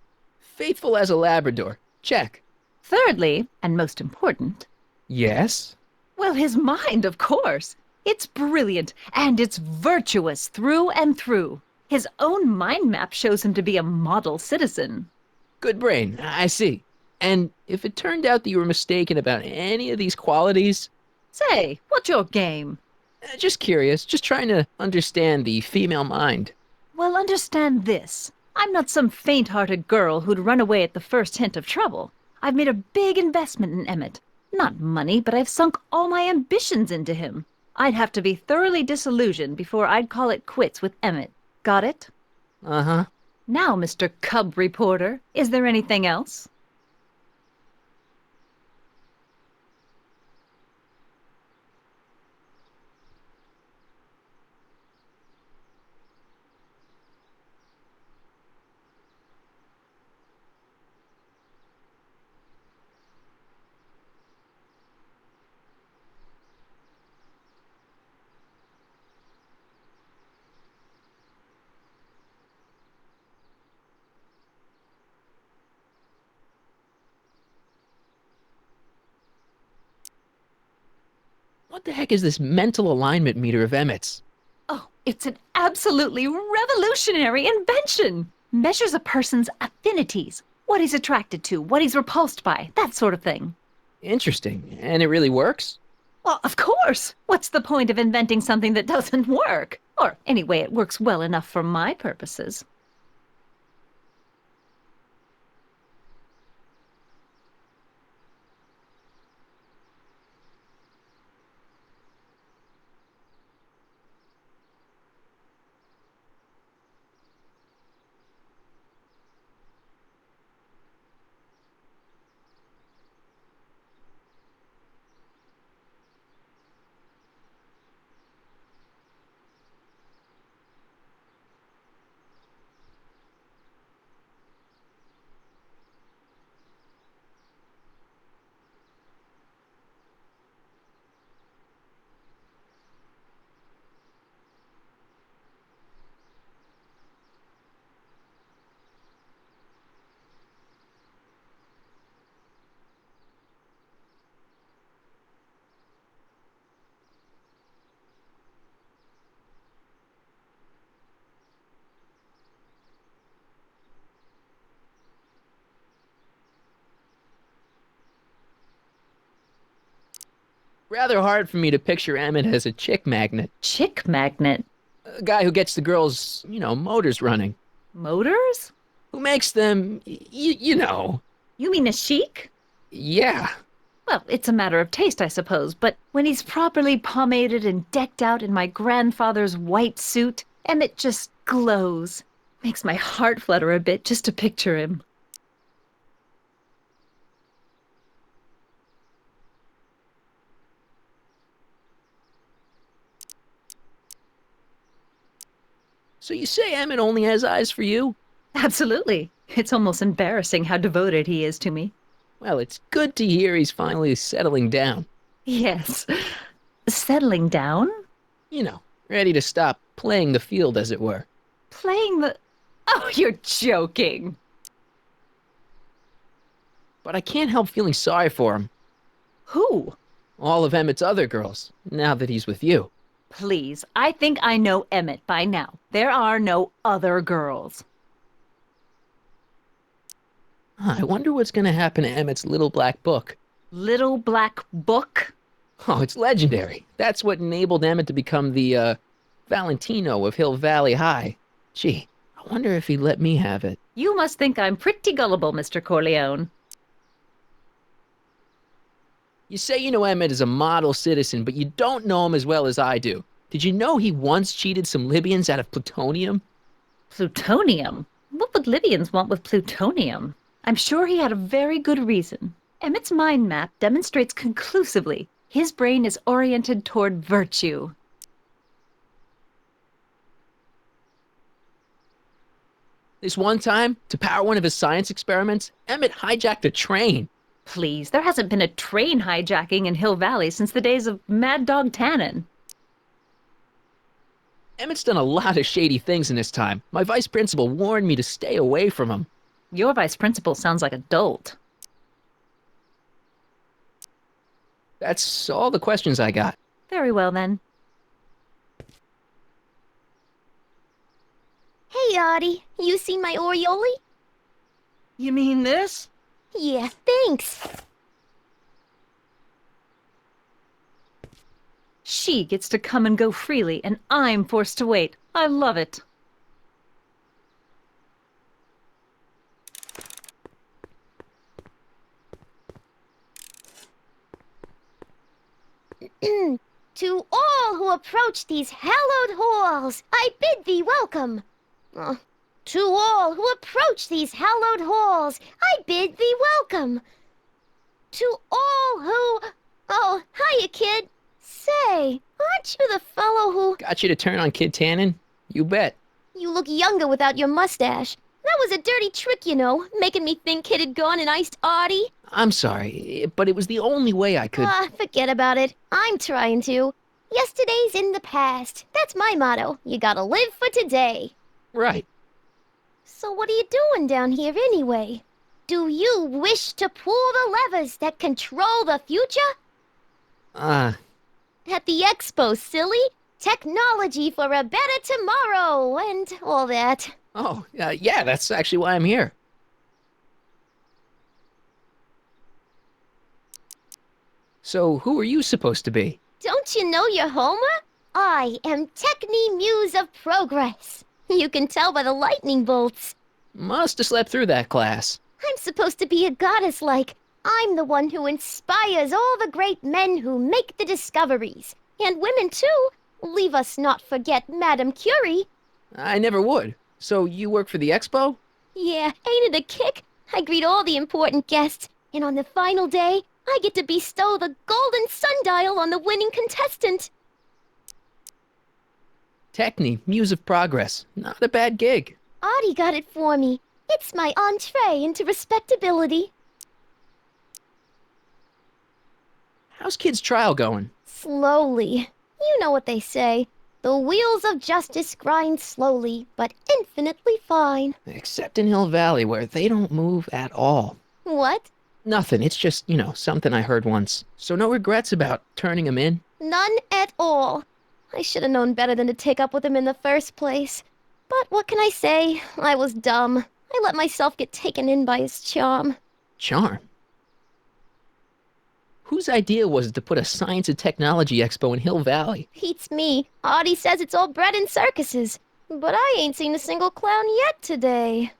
Faithful as a Labrador. Check. Thirdly, and most important, Yes? well, his mind, of course. It's brilliant, and it's virtuous through and through. His own mind map shows him to be a model citizen. Good brain. I see. And if it turned out that you were mistaken about any of these qualities... Say, what's your game? Just curious. Just trying to understand the female mind. Well, understand this. I'm not some faint-hearted girl who'd run away at the first hint of trouble. I've made a big investment in Emmett. Not money, but I've sunk all my ambitions into him. I'd have to be thoroughly disillusioned before I'd call it quits with Emmett. Got it? Uh-huh. Now, Mr. Cub Reporter, is there anything else? What the heck is this mental alignment meter of Emmett's? Oh, it's an absolutely revolutionary invention! Measures a person's affinities, what he's attracted to, what he's repulsed by, that sort of thing. Interesting. And it really works? Well, of course! What's the point of inventing something that doesn't work? Or, anyway, it works well enough for my purposes. Rather hard for me to picture Emmett as a chick magnet. Chick magnet? A guy who gets the girls, motors running. Motors? Who makes them, you know. You mean a chic? Yeah. Well, it's a matter of taste, I suppose, but when he's properly pomaded and decked out in my grandfather's white suit, Emmett just glows. Makes my heart flutter a bit just to picture him. So you say Emmett only has eyes for you? Absolutely. It's almost embarrassing how devoted he is to me. Well, it's good to hear he's finally settling down. Yes. Settling down? You know, ready to stop playing the field, as it were. Playing the... Oh, you're joking. But I can't help feeling sorry for him. Who? All of Emmett's other girls, now that he's with you. Please, I think I know Emmett by now. There are no other girls. I wonder what's gonna happen to Emmett's little black book. Little black book? Oh, it's legendary. That's what enabled Emmett to become the, Valentino of Hill Valley High. Gee, I wonder if he'd let me have it. You must think I'm pretty gullible, Mr. Corleone. You say you know Emmett is a model citizen, but you don't know him as well as I do. Did you know he once cheated some Libyans out of plutonium? Plutonium? What would Libyans want with plutonium? I'm sure he had a very good reason. Emmett's mind map demonstrates conclusively his brain is oriented toward virtue. This one time, to power one of his science experiments, Emmett hijacked a train. Please, there hasn't been a train hijacking in Hill Valley since the days of Mad Dog Tannen. Emmett's done a lot of shady things in his time. My vice principal warned me to stay away from him. Your vice principal sounds like a dolt. That's all the questions I got. Very well, then. Hey, Audie, you see my Oriole? You mean this? Yeah, thanks. She gets to come and go freely, and I'm forced to wait. I love it. To all who approach these hallowed halls, I bid thee welcome. To all who approach these hallowed halls, I bid thee welcome. To all who... Oh, hiya, kid. Say, aren't you the fellow who... Got you to turn on Kid Tannen? You bet. You look younger without your mustache. That was a dirty trick, you know, making me think Kid had gone and iced Audie. I'm sorry, but it was the only way I could... Forget about it. I'm trying to. Yesterday's in the past. That's my motto. You gotta live for today. Right. So what are you doing down here anyway? Do you wish to pull the levers that control the future? At the expo, silly. Technology for a better tomorrow and all that. Oh, yeah, that's actually why I'm here. So, who are you supposed to be? Don't you know your Homer? I am Techni Muse of Progress. You can tell by the lightning bolts. Must have slept through that class. I'm supposed to be a goddess like. I'm the one who inspires all the great men who make the discoveries. And women too. Leave us not forget Madame Curie. I never would. So, you work for the expo? Yeah, ain't it a kick? I greet all the important guests, and on the final day, I get to bestow the golden sundial on the winning contestant. Techni, Muse of Progress. Not a bad gig. Audie got it for me. It's my entree into respectability. How's Kid's trial going? Slowly. You know what they say. The wheels of justice grind slowly, but infinitely fine. Except in Hill Valley, where they don't move at all. What? Nothing. It's just, something I heard once. So no regrets about turning him in? None at all. I should have known better than to take up with him in the first place. But what can I say? I was dumb. I let myself get taken in by his charm. Charm? Whose idea was it to put a science and technology expo in Hill Valley? Beats me. Audie says it's all bred in circuses. But I ain't seen a single clown yet today.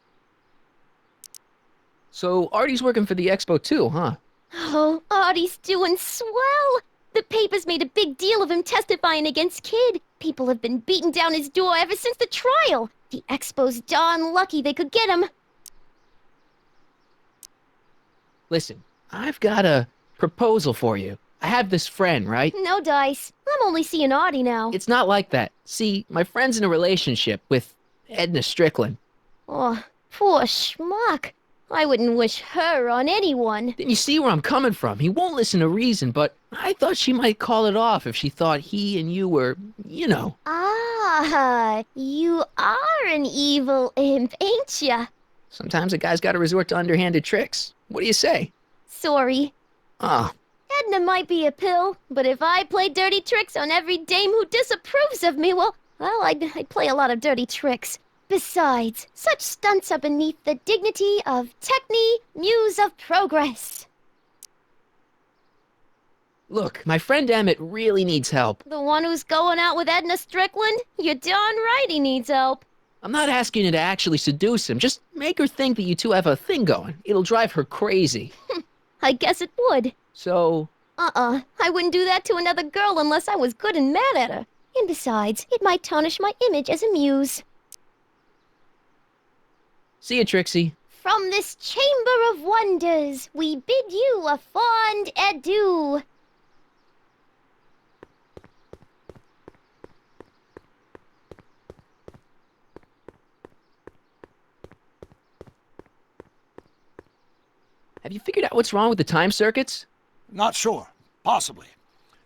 So Artie's working for the expo too, huh? Oh, Artie's doing swell. The papers made a big deal of him testifying against Kid. People have been beating down his door ever since the trial. The expo's darn lucky they could get him. Listen, I've got a proposal for you. I have this friend, right? No dice. I'm only seeing Artie now. It's not like that. See, my friend's in a relationship with Edna Strickland. Oh, poor schmuck. I wouldn't wish her on anyone. Then you see where I'm coming from. He won't listen to reason, but I thought she might call it off if she thought he and you were, you know. Ah, you are an evil imp, ain't ya? Sometimes a guy's gotta resort to underhanded tricks. What do you say? Sorry. Ah. Edna might be a pill, but if I play dirty tricks on every dame who disapproves of me, well, I'd play a lot of dirty tricks. Besides, such stunts are beneath the dignity of Techne, Muse of Progress. Look, my friend Emmett really needs help. The one who's going out with Edna Strickland? You're darn right he needs help. I'm not asking you to actually seduce him. Just make her think that you two have a thing going. It'll drive her crazy. I guess it would. So? I wouldn't do that to another girl unless I was good and mad at her. And besides, it might tarnish my image as a muse. See you, Trixie. From this chamber of wonders, we bid you a fond adieu. Have you figured out what's wrong with the time circuits? Not sure. Possibly.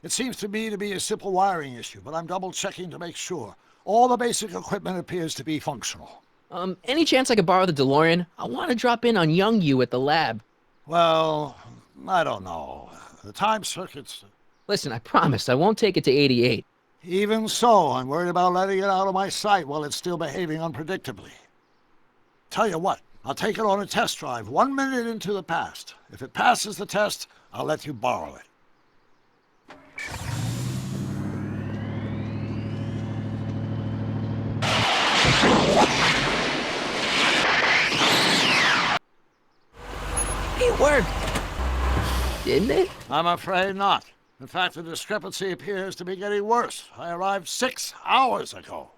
It seems to me to be a simple wiring issue, but I'm double-checking to make sure. All the basic equipment appears to be functional. Any chance I could borrow the DeLorean? I want to drop in on young you at the lab. Well, I don't know. The time circuits... Listen, I promise I won't take it to 88. Even so, I'm worried about letting it out of my sight while it's still behaving unpredictably. Tell you what, I'll take it on a test drive 1 minute into the past. If it passes the test, I'll let you borrow it. It worked! Didn't it? I'm afraid not. In fact, the discrepancy appears to be getting worse. I arrived 6 hours ago.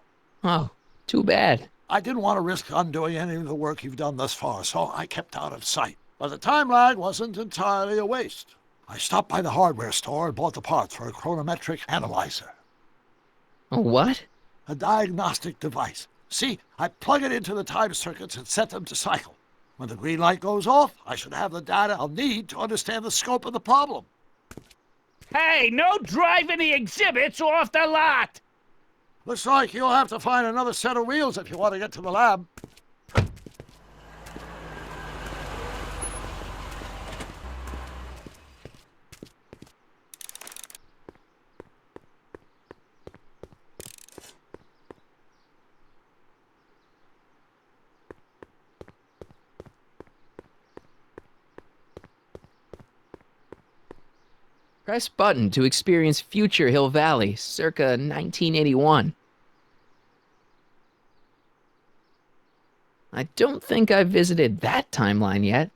Oh, too bad. I didn't want to risk undoing any of the work you've done thus far, so I kept out of sight. But the time lag wasn't entirely a waste. I stopped by the hardware store and bought the parts for a chronometric analyzer. A what? A diagnostic device. See, I plug it into the time circuits and set them to cycle. When the green light goes off, I should have the data I'll need to understand the scope of the problem. Hey, no driving the exhibits off the lot! Looks like you'll have to find another set of wheels if you want to get to the lab. Press button to experience future Hill Valley, circa 1981. I don't think I've visited that timeline yet.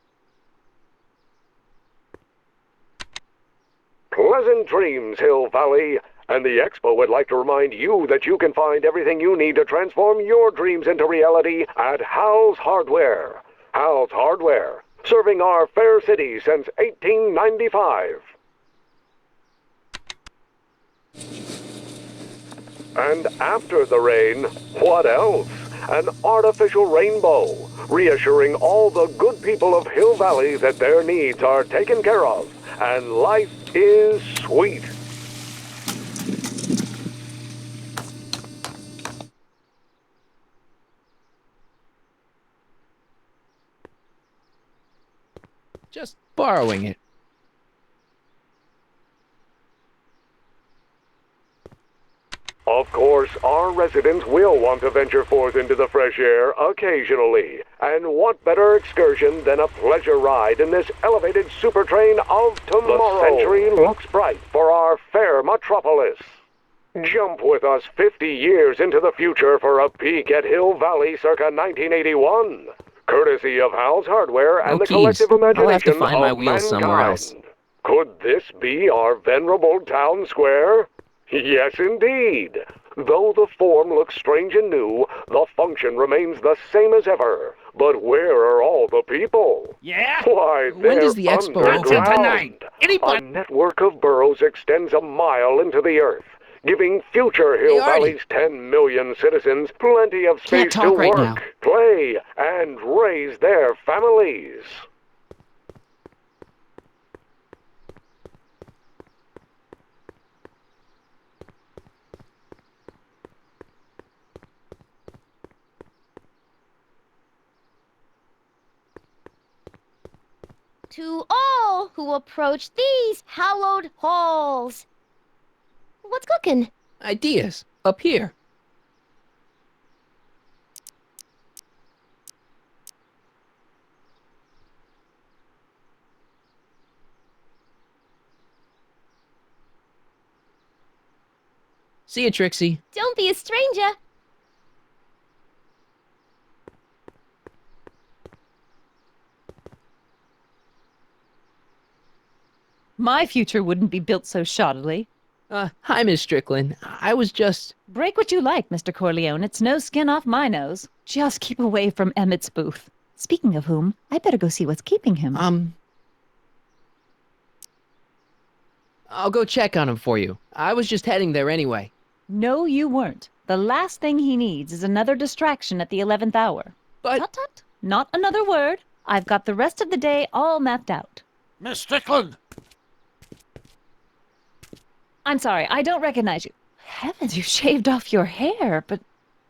Pleasant dreams, Hill Valley. And the Expo would like to remind you that you can find everything you need to transform your dreams into reality at Hal's Hardware. Hal's Hardware, serving our fair city since 1895. And after the rain, what else? An artificial rainbow, reassuring all the good people of Hill Valley that their needs are taken care of, and life is sweet. Just borrowing it. Of course, our residents will want to venture forth into the fresh air occasionally. And what better excursion than a pleasure ride in this elevated super train of tomorrow? The century looks bright for our fair metropolis. Jump with us 50 years into the future for a peek at Hill Valley circa 1981. courtesy of Hal's Hardware and No the keys. collective I'll have to imagination find my of wheels somewhere else. mankind. Could this be our venerable town square? Yes, indeed. Though the form looks strange and new, the function remains the same as ever. But where are all the people? Yeah? Why, When they're does the expo open? underground. Anybody? A network of burrows extends a mile into the earth, giving future Hill Artie. Valley's 10 million citizens plenty of Can't space to talk right work, now. play, and raise their families. To all who approach these hallowed halls. What's cooking? Ideas. Up here. See you, Trixie. Don't be a stranger. My future wouldn't be built so shoddily. Hi, Miss Strickland. I was just... Break what you like, Mr. Corleone. It's no skin off my nose. Just keep away from Emmett's booth. Speaking of whom, I better go see what's keeping him. I'll go check on him for you. I was just heading there anyway. No, you weren't. The last thing he needs is another distraction at the 11th hour. But... Tut tut. Not another word. I've got the rest of the day all mapped out. Miss Strickland! I'm sorry, I don't recognize you. Heavens, you shaved off your hair, but...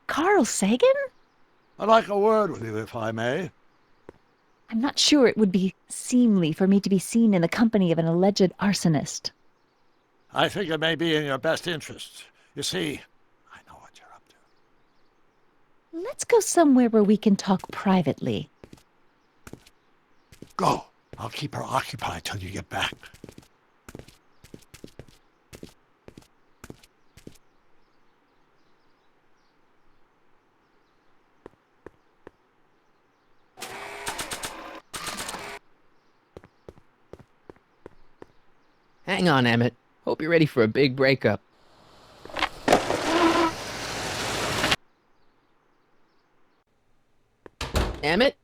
Carl Sagan? I'd like a word with you, if I may. I'm not sure it would be seemly for me to be seen in the company of an alleged arsonist. I think it may be in your best interest. You see, I know what you're up to. Let's go somewhere where we can talk privately. Go. I'll keep her occupied till you get back. Hang on, Emmett. Hope you're ready for a big breakup. Emmett?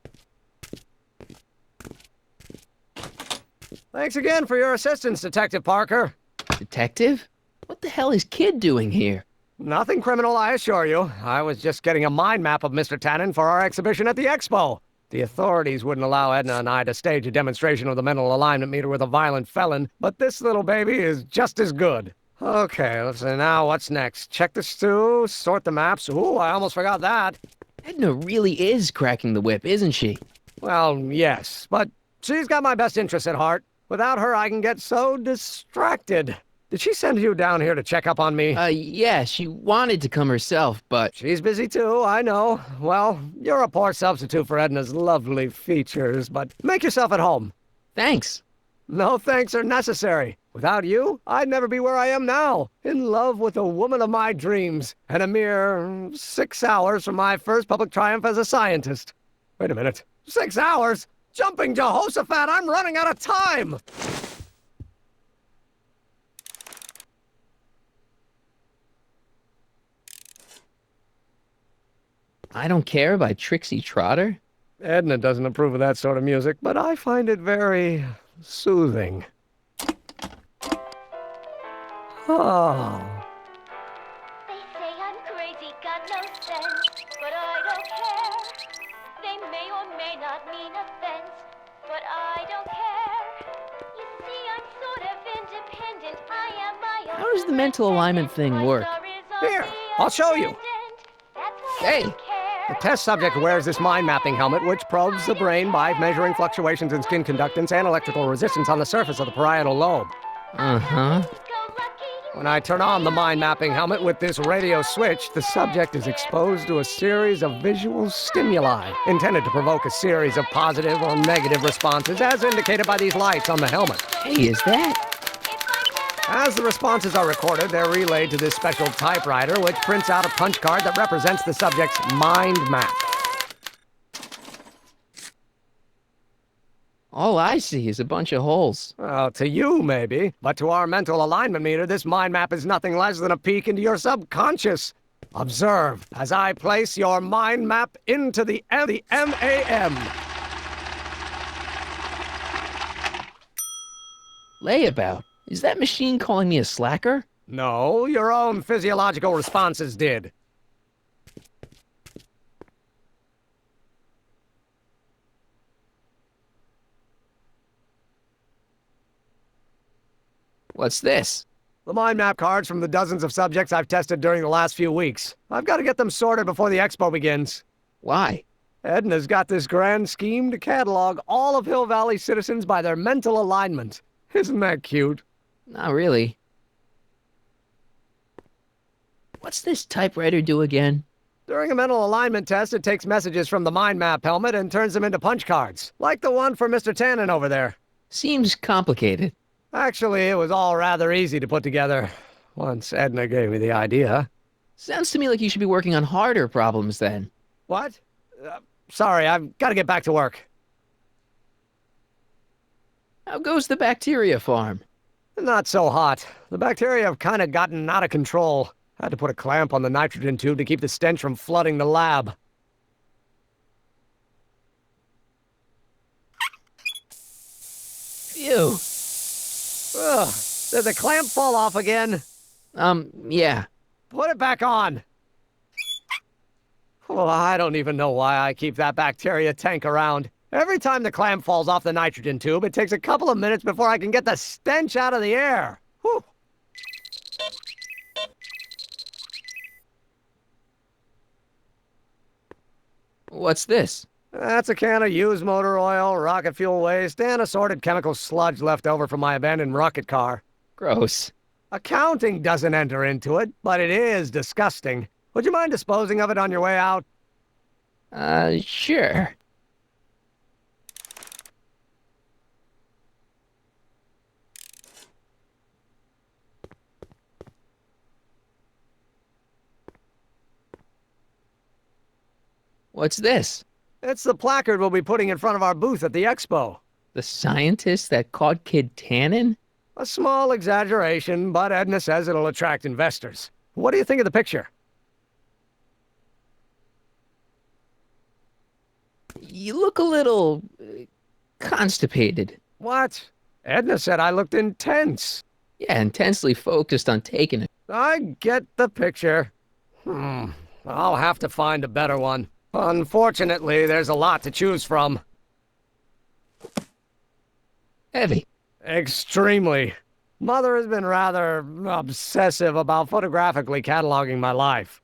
Thanks again for your assistance, Detective Parker. Detective? What the hell is Kid doing here? Nothing criminal, I assure you. I was just getting a mind map of Mr. Tannen for our exhibition at the expo. The authorities wouldn't allow Edna and I to stage a demonstration of the mental alignment meter with a violent felon, but this little baby is just as good. Okay, let's see now, what's next? Check the stew, sort the maps. Ooh, I almost forgot that. Edna really is cracking the whip, isn't she? Well, yes, but she's got my best interests at heart. Without her, I can get so distracted. Did she send you down here to check up on me? Yeah, she wanted to come herself, but... She's busy too, I know. Well, you're a poor substitute for Edna's lovely features, but make yourself at home. Thanks. No thanks are necessary. Without you, I'd never be where I am now, in love with the woman of my dreams, and a mere 6 hours from my first public triumph as a scientist. Wait a minute. 6 hours? Jumping Jehoshaphat, I'm running out of time! I Don't Care by Trixie Trotter? Edna doesn't approve of that sort of music, but I find it very soothing. Oh. They say I'm crazy, got no sense, but I don't care. They may or may not mean offense, but I don't care. You see, I'm sort of independent. I am my own. How does the mental alignment thing work? Here, I'll show you. Hey! The test subject wears this mind mapping helmet, which probes the brain by measuring fluctuations in skin conductance and electrical resistance on the surface of the parietal lobe. Uh-huh. When I turn on the mind mapping helmet with this radio switch, the subject is exposed to a series of visual stimuli intended to provoke a series of positive or negative responses, as indicated by these lights on the helmet. Hey, is that... As the responses are recorded, they're relayed to this special typewriter, which prints out a punch card that represents the subject's mind map. All I see is a bunch of holes. Well, to you, maybe. But to our mental alignment meter, this mind map is nothing less than a peek into your subconscious. Observe as I place your mind map into the MAM. Layabout? Is that machine calling me a slacker? No, your own physiological responses did. What's this? The mind map cards from the dozens of subjects I've tested during the last few weeks. I've got to get them sorted before the expo begins. Why? Edna's got this grand scheme to catalog all of Hill Valley citizens by their mental alignment. Isn't that cute? Not really. What's this typewriter do again? During a mental alignment test, it takes messages from the mind map helmet and turns them into punch cards, like the one for Mr. Tannen over there. Seems complicated. Actually, it was all rather easy to put together, once Edna gave me the idea. Sounds to me like you should be working on harder problems then. What? Sorry, I've got to get back to work. How goes the bacteria farm? Not so hot. The bacteria have kind of gotten out of control. Had to put a clamp on the nitrogen tube to keep the stench from flooding the lab. Phew. Ugh. Did the clamp fall off again? Yeah. Put it back on. Well, I don't even know why I keep that bacteria tank around. Every time the clamp falls off the nitrogen tube, it takes a couple of minutes before I can get the stench out of the air. Whew. What's this? That's a can of used motor oil, rocket fuel waste, and assorted chemical sludge left over from my abandoned rocket car. Gross. Accounting doesn't enter into it, but it is disgusting. Would you mind disposing of it on your way out? Sure. What's this? It's the placard we'll be putting in front of our booth at the expo. The scientist that caught Kid Tannen? A small exaggeration, but Edna says it'll attract investors. What do you think of the picture? You look a little... constipated. What? Edna said I looked intense. Yeah, intensely focused on taking it. I get the picture. I'll have to find a better one. Unfortunately, there's a lot to choose from. Heavy. Extremely. Mother has been rather obsessive about photographically cataloging my life.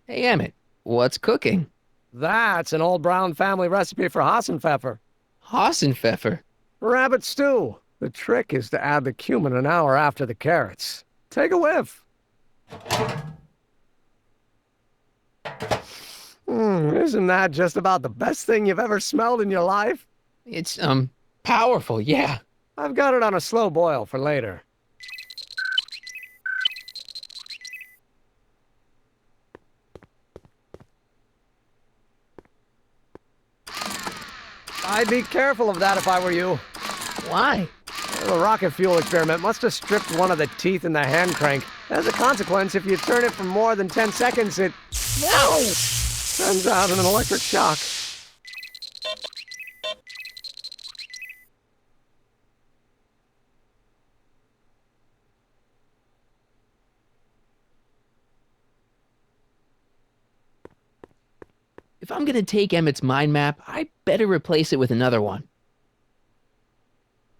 Hey, Emmett, what's cooking? That's an old Brown family recipe for Hassenpfeffer. Hassenpfeffer? Rabbit stew. The trick is to add the cumin an hour after the carrots. Take a whiff. Isn't that just about the best thing you've ever smelled in your life? It's, powerful, yeah. I've got it on a slow boil for later. I'd be careful of that if I were you. Why? The rocket fuel experiment must have stripped one of the teeth in the hand crank. As a consequence, if you turn it for more than 10 seconds, it... No! Sends out an electric shock. If I'm gonna take Emmett's mind map, I better replace it with another one.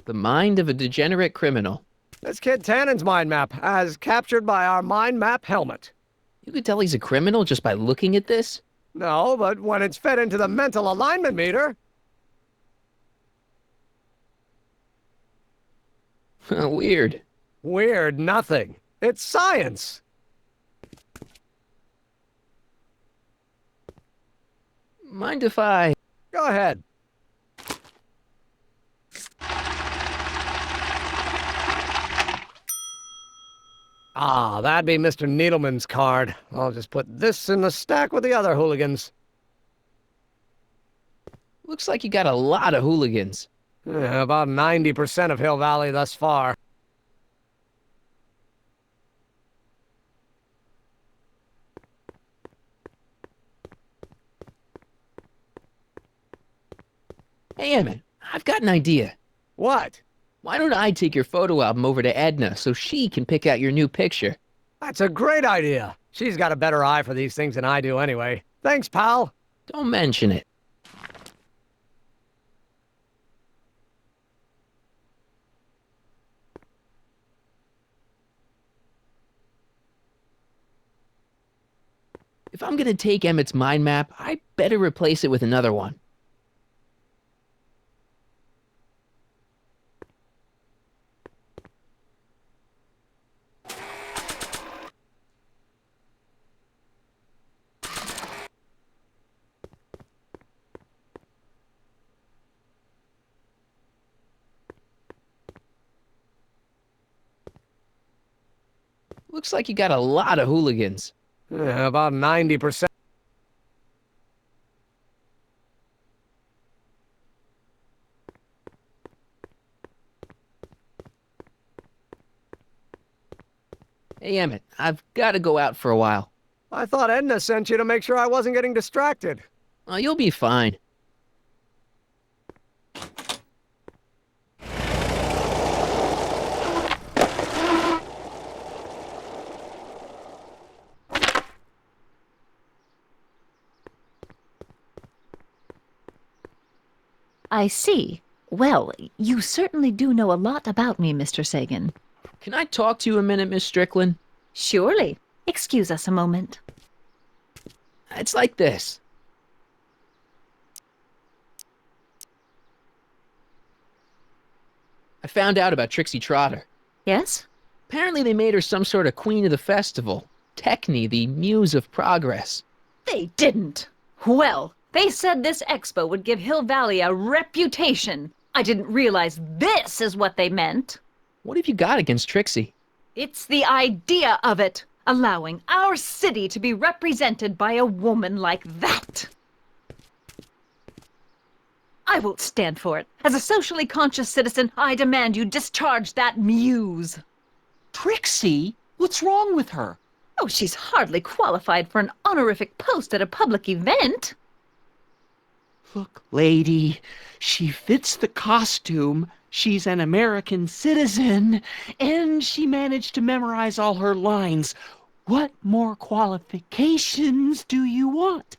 The mind of a degenerate criminal. This Kid Tannen's mind map, as captured by our mind map helmet. You could tell he's a criminal just by looking at this? No, but when it's fed into the mental alignment meter... Weird. Weird nothing. It's science. Mind if I... Go ahead. Ah, that'd be Mr. Needleman's card. I'll just put this in the stack with the other hooligans. Looks like you got a lot of hooligans. About 90% of Hill Valley thus far. Hey, Emmett, I've got an idea. What? Why don't I take your photo album over to Edna so she can pick out your new picture? That's a great idea. She's got a better eye for these things than I do anyway. Thanks, pal. Don't mention it. If I'm gonna take Emmett's mind map, I better replace it with another one. Looks like you got a lot of hooligans. About 90%. Hey, Emmett, I've got to go out for a while. I thought Edna sent you to make sure I wasn't getting distracted. Oh, you'll be fine. I see. Well, you certainly do know a lot about me, Mr. Sagan. Can I talk to you a minute, Miss Strickland? Surely. Excuse us a moment. It's like this. I found out about Trixie Trotter. Yes? Apparently they made her some sort of queen of the festival. Techne, the muse of progress. They didn't. Well, they said this expo would give Hill Valley a reputation. I didn't realize this is what they meant. What have you got against Trixie? It's the idea of it. Allowing our city to be represented by a woman like that. I won't stand for it. As a socially conscious citizen, I demand you discharge that muse. Trixie? What's wrong with her? Oh, she's hardly qualified for an honorific post at a public event. Look, lady, she fits the costume. She's an American citizen, and she managed to memorize all her lines. What more qualifications do you want?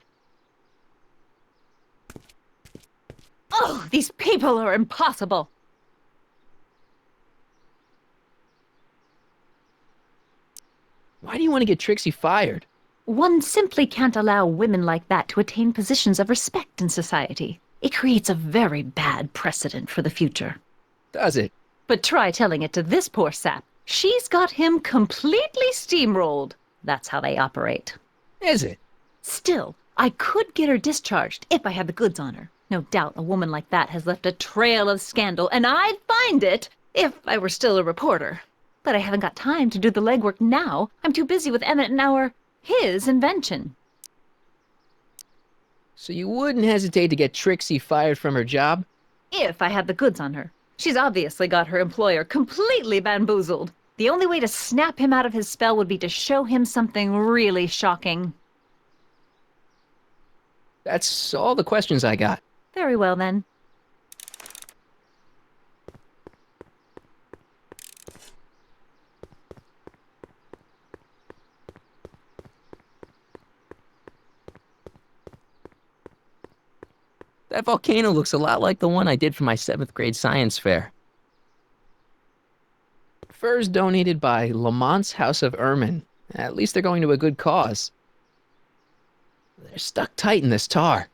Oh, these people are impossible. Why do you want to get Trixie fired? One simply can't allow women like that to attain positions of respect in society. It creates a very bad precedent for the future. Does it? But try telling it to this poor sap. She's got him completely steamrolled. That's how they operate. Is it? Still, I could get her discharged if I had the goods on her. No doubt a woman like that has left a trail of scandal, and I'd find it if I were still a reporter. But I haven't got time to do the legwork now. I'm too busy with Emmett and his invention. So you wouldn't hesitate to get Trixie fired from her job? If I had the goods on her. She's obviously got her employer completely bamboozled. The only way to snap him out of his spell would be to show him something really shocking. That's all the questions I got. Very well, then. That volcano looks a lot like the one I did for my 7th grade science fair. Furs donated by Lamont's House of Ermine. At least they're going to a good cause. They're stuck tight in this tar.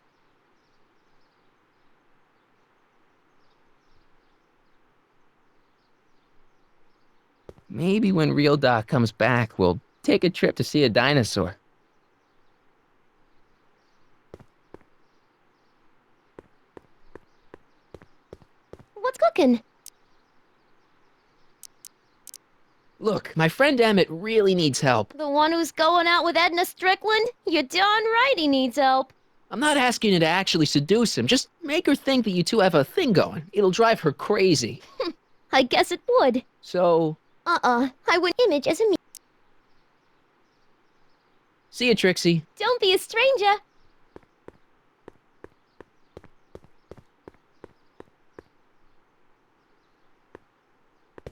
Maybe when Real Doc comes back, we'll take a trip to see a dinosaur. What's cooking? Look, my friend Emmett really needs help. The one who's going out with Edna Strickland? You're darn right he needs help. I'm not asking you to actually seduce him. Just make her think that you two have a thing going. It'll drive her crazy. I guess it would. So... I would image as a me. See you, Trixie. Don't be a stranger.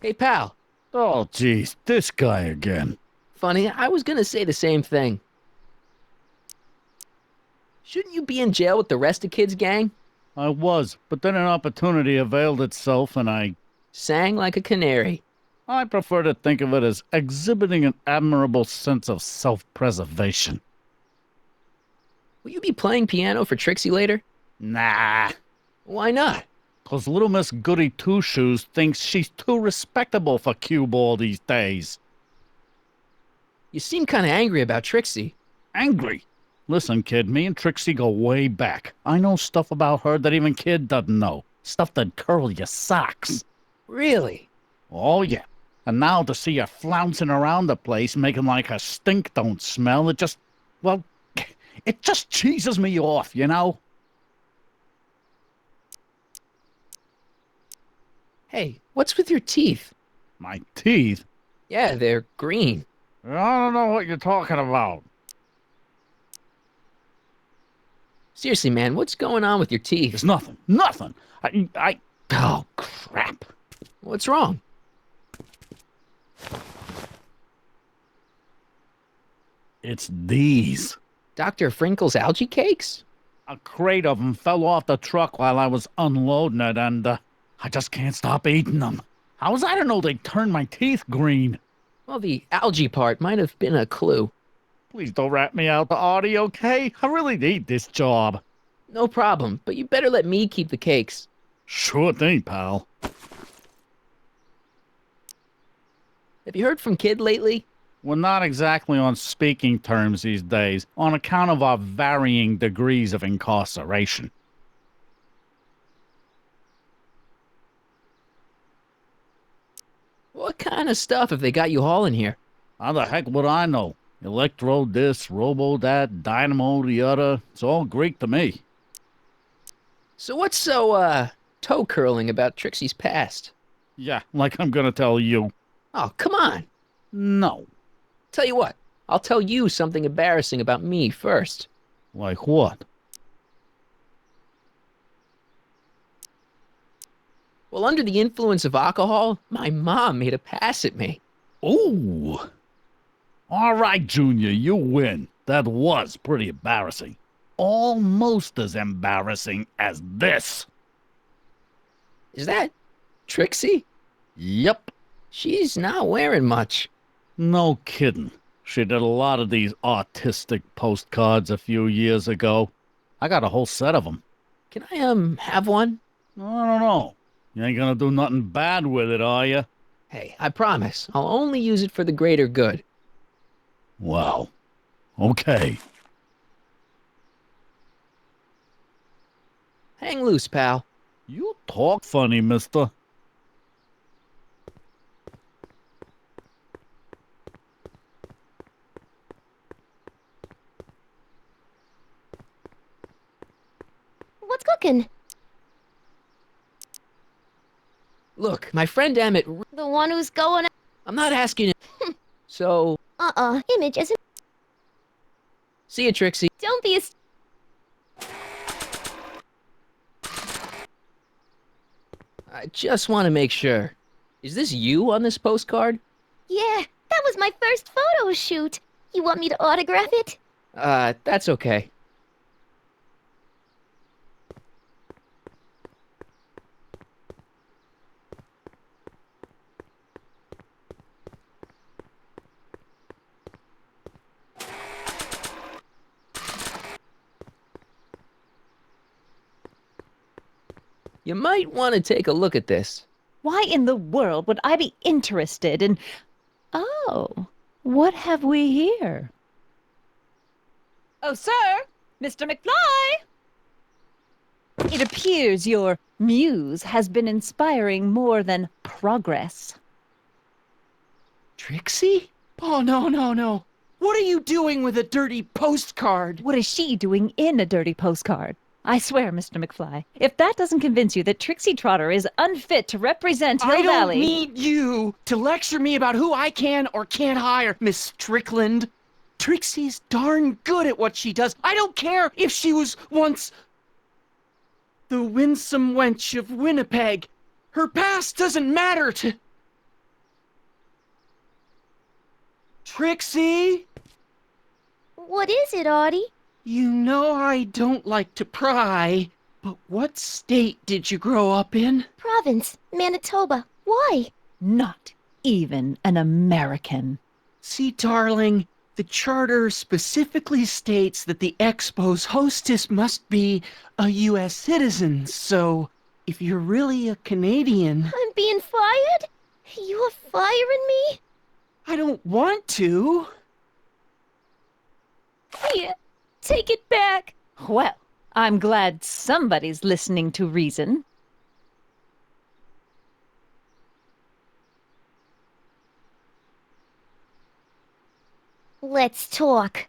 Hey, pal. Oh, jeez, this guy again. Funny, I was gonna say the same thing. Shouldn't you be in jail with the rest of kids' gang? I was, but then an opportunity availed itself and I... Sang like a canary. I prefer to think of it as exhibiting an admirable sense of self-preservation. Will you be playing piano for Trixie later? Nah. Why not? 'Cause little Miss Goody Two-Shoes thinks she's too respectable for cue ball these days. You seem kinda angry about Trixie. Angry? Listen, kid, me and Trixie go way back. I know stuff about her that even kid doesn't know. Stuff that'd curl your socks. Really? Oh, yeah. And now to see her flouncing around the place, making like her stink don't smell, it just... well, it just cheeses me off, you know? Hey, what's with your teeth? My teeth? Yeah, they're green. I don't know what you're talking about. Seriously, man, what's going on with your teeth? It's nothing. Nothing. Oh, crap. What's wrong? It's these. Dr. Frinkle's algae cakes? A crate of them fell off the truck while I was unloading it, and I just can't stop eating them. How was I to know they'd turn my teeth green? Well, the algae part might have been a clue. Please don't rat me out to Artie, okay? I really need this job. No problem, but you better let me keep the cakes. Sure thing, pal. Have you heard from Kid lately? We're not exactly on speaking terms these days, on account of our varying degrees of incarceration. What kind of stuff have they got you hauling here? How the heck would I know? Electro this, robo that, dynamo the other. It's all Greek to me. So what's so, toe curling about Trixie's past? Yeah, like I'm gonna tell you. Oh, come on. No. Tell you what, I'll tell you something embarrassing about me first. Like what? Well, under the influence of alcohol, my mom made a pass at me. Ooh. All right, Junior, you win. That was pretty embarrassing. Almost as embarrassing as this. Is that Trixie? Yep. She's not wearing much. No kidding. She did a lot of these artistic postcards a few years ago. I got a whole set of them. Can I, have one? I don't know. You ain't gonna do nothing bad with it, are you? Hey, I promise. I'll only use it for the greater good. Wow. Okay. Hang loose, pal. You talk funny, mister. What's cooking? Look, my friend Emmett... The one who's going... I'm not asking you... So... Image isn't... See you, Trixie. Don't be a... I just want to make sure. Is this you on this postcard? Yeah, that was my first photo shoot. You want me to autograph it? That's okay. You might want to take a look at this. Why in the world would I be interested in... Oh, what have we here? Oh, sir! Mr. McFly! It appears your muse has been inspiring more than progress. Trixie? Oh, no. What are you doing with a dirty postcard? What is she doing in a dirty postcard? I swear, Mr. McFly, if that doesn't convince you that Trixie Trotter is unfit to represent Hill I don't Valley... need you to lecture me about who I can or can't hire, Miss Strickland. Trixie's darn good at what she does. I don't care if she was once the winsome wench of Winnipeg. Her past doesn't matter to... Trixie? What is it, Artie? You know I don't like to pry, but what state did you grow up in? Province, Manitoba. Why? Not even an American. See, darling, the charter specifically states that the Expo's hostess must be a U.S. citizen, so if you're really a Canadian... I'm being fired? You're firing me? I don't want to. Here, take it back. Well, I'm glad somebody's listening to reason. Let's talk.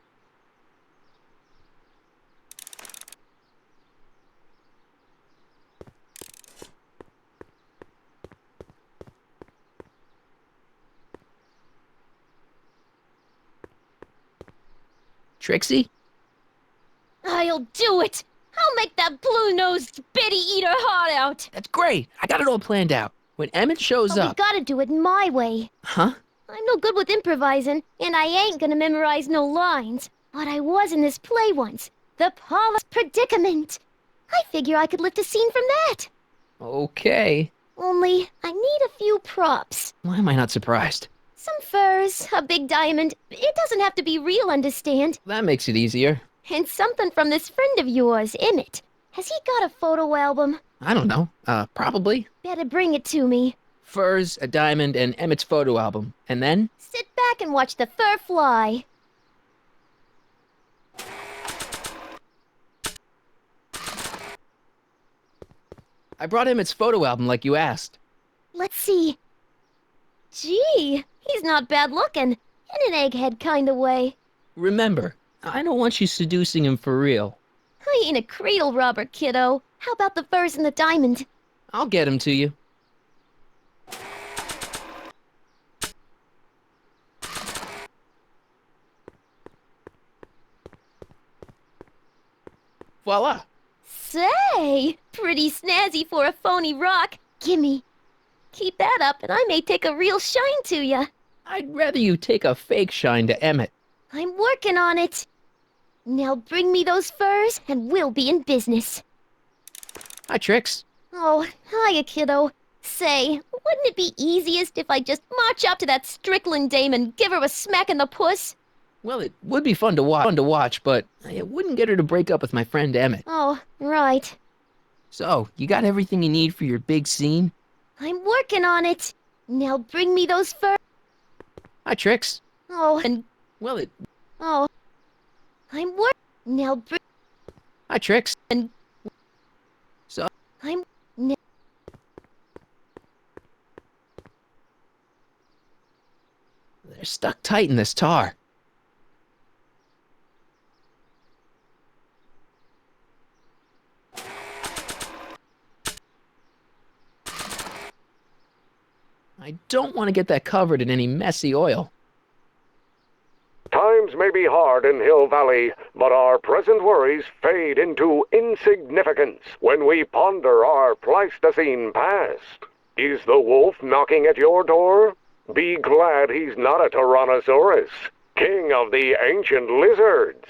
Trixie? I'll do it! I'll make that blue-nosed bitty eat her heart out! That's great. I got it all planned out. When Emmett shows But up... we gotta do it my way. Huh? I'm no good with improvising, and I ain't gonna memorize no lines. But I was in this play once. The Paula's Predicament. I figure I could lift a scene from that. Okay. Only, I need a few props. Why am I not surprised? Some furs, a big diamond. It doesn't have to be real, understand? That makes it easier. And something from this friend of yours, Emmett. Has he got a photo album? I don't know. Probably. Better bring it to me. Furs, a diamond, and Emmett's photo album. And then? Sit back and watch the fur fly. I brought Emmett's photo album like you asked. Let's see. Gee, he's not bad looking. In an egghead kind of way. Remember, I don't want you seducing him for real. I ain't a cradle robber, kiddo. How about the furs and the diamond? I'll get him to you. Voila! Say, pretty snazzy for a phony rock. Gimme. Keep that up and I may take a real shine to ya. I'd rather you take a fake shine to Emmett. I'm working on it. Now bring me those furs and we'll be in business. Hi, Trix. Oh, hiya, kiddo. Say, wouldn't it be easiest if I just march up to that Strickland dame and give her a smack in the puss? Well, it would be fun to watch, but it wouldn't get her to break up with my friend Emmett. Oh, right. So, you got everything you need for your big scene? I'm working on it. Now bring me those furs. Hi, Trix. Oh, and... Well, Oh. I'm Now bring... Hi, Trix. And... So... I'm... They're stuck tight in this tar. I don't want to get that covered in any messy oil. Times may be hard in Hill Valley, but our present worries fade into insignificance when we ponder our Pleistocene past. Is the wolf knocking at your door? Be glad he's not a Tyrannosaurus, king of the ancient lizards.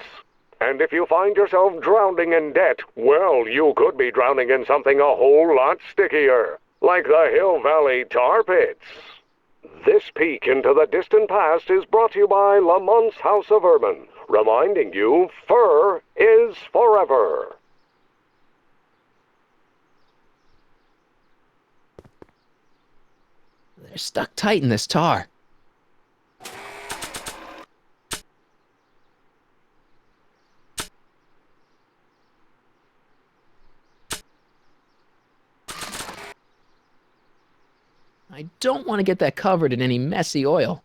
And if you find yourself drowning in debt, well, you could be drowning in something a whole lot stickier, like the Hill Valley tar pits. This peek into the distant past is brought to you by Lamont's House of Urban, reminding you fur is forever. They're stuck tight in this tar. I don't want to get that covered in any messy oil.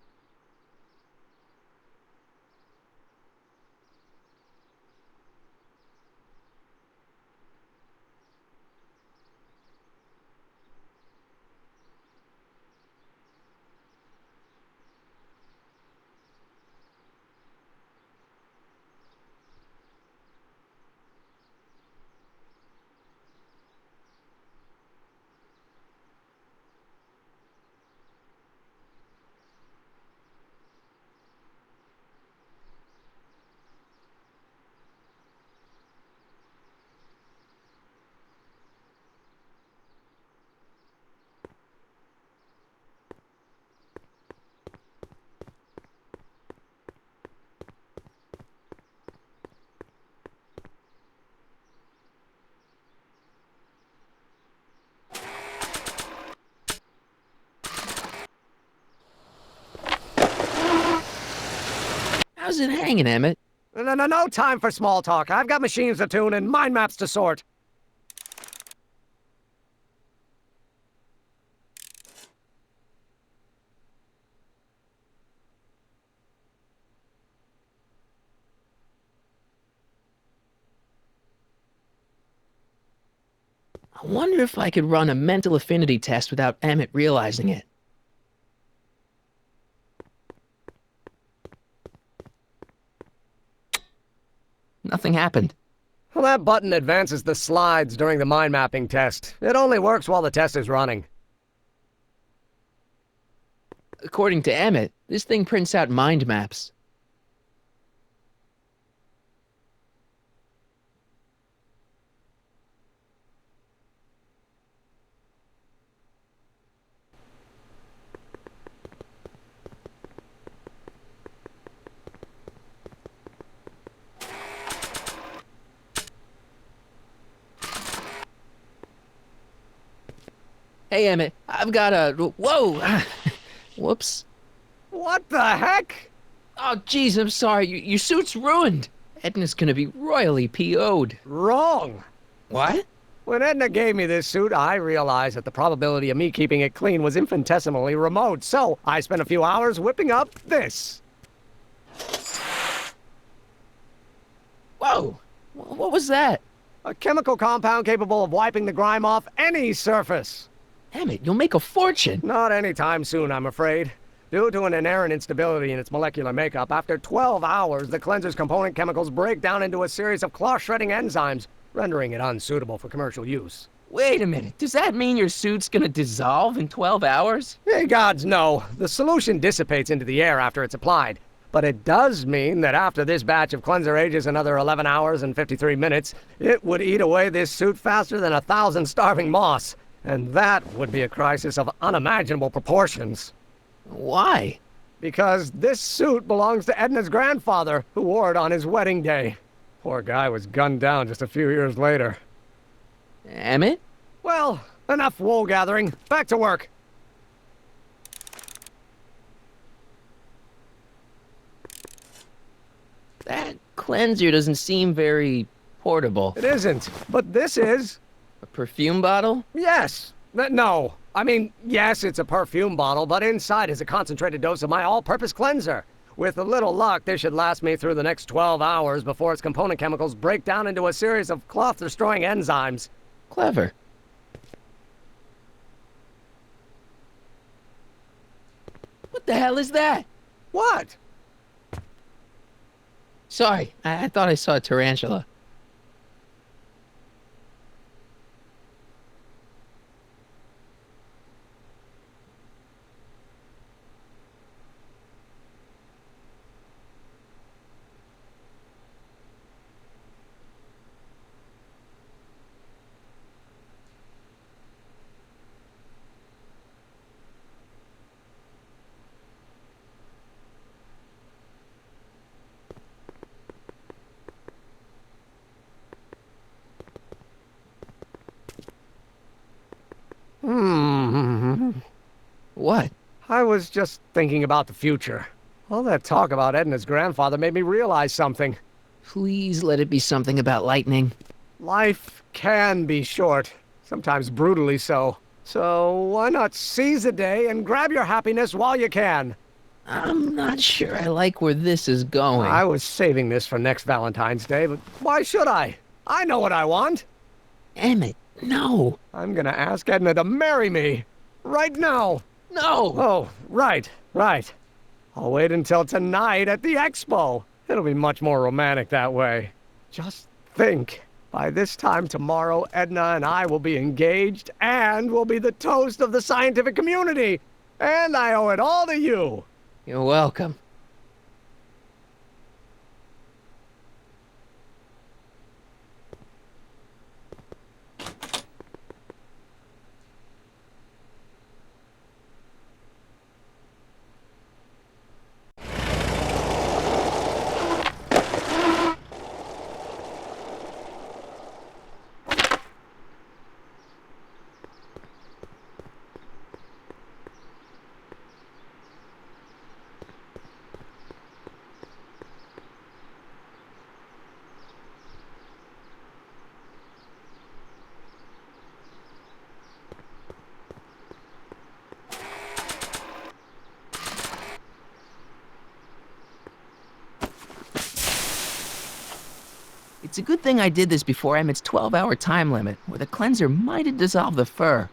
How's it hanging, Emmett? No time for small talk. I've got machines to tune and mind maps to sort. I wonder if I could run a mental affinity test without Emmett realizing it. Nothing happened. Well, that button advances the slides during the mind mapping test. It only works while the test is running. According to Emmett, this thing prints out mind maps. Hey, Emmett, I've got a... Whoa! Whoops. What the heck? Oh, jeez, I'm sorry. Your suit's ruined. Edna's gonna be royally PO'd. Wrong. What? When Edna gave me this suit, I realized that the probability of me keeping it clean was infinitesimally remote, so I spent a few hours whipping up this. Whoa! What was that? A chemical compound capable of wiping the grime off any surface. Emmett, you'll make a fortune. Not anytime soon, I'm afraid. Due to an inherent instability in its molecular makeup, after 12 hours, the cleanser's component chemicals break down into a series of cloth-shredding enzymes, rendering it unsuitable for commercial use. Wait a minute. Does that mean your suit's gonna dissolve in 12 hours? Hey, gods, no. The solution dissipates into the air after it's applied. But it does mean that after this batch of cleanser ages another 11 hours and 53 minutes, it would eat away this suit faster than 1,000 starving moths. And that would be a crisis of unimaginable proportions. Why? Because this suit belongs to Edna's grandfather, who wore it on his wedding day. Poor guy was gunned down just a few years later. Emmett? Well, enough wool gathering. Back to work. That cleanser doesn't seem very portable. It isn't, but this is. A perfume bottle? Yes. No. I mean, yes, it's a perfume bottle, but inside is a concentrated dose of my all-purpose cleanser. With a little luck, this should last me through the next 12 hours before its component chemicals break down into a series of cloth-destroying enzymes. Clever. What the hell is that? What? Sorry, I thought I saw a tarantula. What? I was just thinking about the future. All that talk about Edna's grandfather made me realize something. Please let it be something about lightning. Life can be short, sometimes brutally so. So why not seize the day and grab your happiness while you can? I'm not sure I like where this is going. I was saving this for next Valentine's Day, but why should I? I know what I want. Emmett, no. I'm gonna ask Edna to marry me. Right now. No! Oh, right. I'll wait until tonight at the expo. It'll be much more romantic that way. Just think. By this time tomorrow, Edna and I will be engaged and will be the toast of the scientific community. And I owe it all to you. You're welcome. It's a good thing I did this before Emmett's 12-hour time limit, or the cleanser might have dissolved the fur.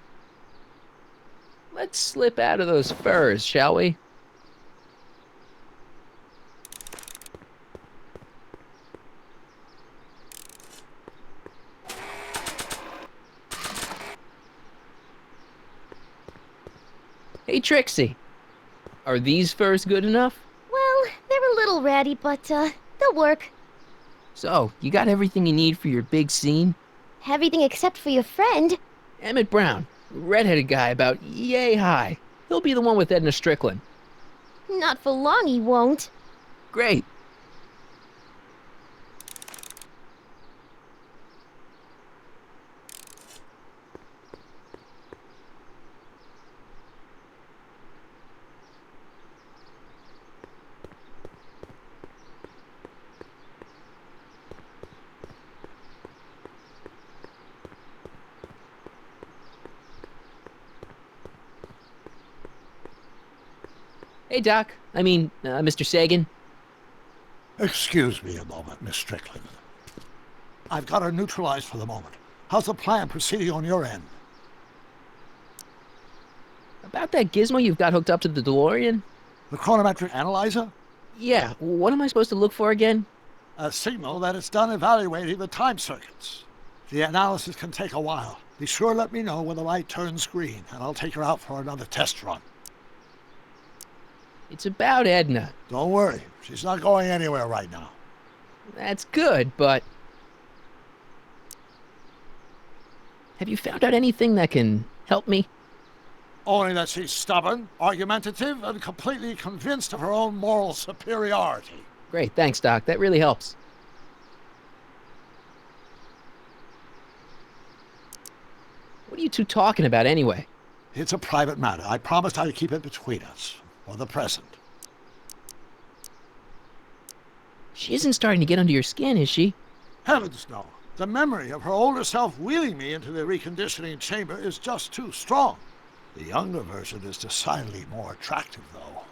Let's slip out of those furs, shall we? Hey, Trixie. Are these furs good enough? Well, they're a little ratty, but, they'll work. So, you got everything you need for your big scene? Everything except for your friend. Emmett Brown, redheaded guy about yay high. He'll be the one with Edna Strickland. Not for long, he won't. Great. Hey, Doc. Mr. Sagan. Excuse me a moment, Miss Strickland. I've got her neutralized for the moment. How's the plan proceeding on your end? About that gizmo you've got hooked up to the DeLorean? The chronometric analyzer? Yeah, what am I supposed to look for again? A signal that it's done evaluating the time circuits. The analysis can take a while. Be sure to let me know when the light turns green, and I'll take her out for another test run. It's about Edna. Don't worry, she's not going anywhere right now. That's good, but... Have you found out anything that can help me? Only that she's stubborn, argumentative, and completely convinced of her own moral superiority. Great, thanks, Doc. That really helps. What are you two talking about anyway? It's a private matter. I promised I'd keep it between us. For the present. She isn't starting to get under your skin, is she? Heavens, no. The memory of her older self wheeling me into the reconditioning chamber is just too strong. The younger version is decidedly more attractive, though.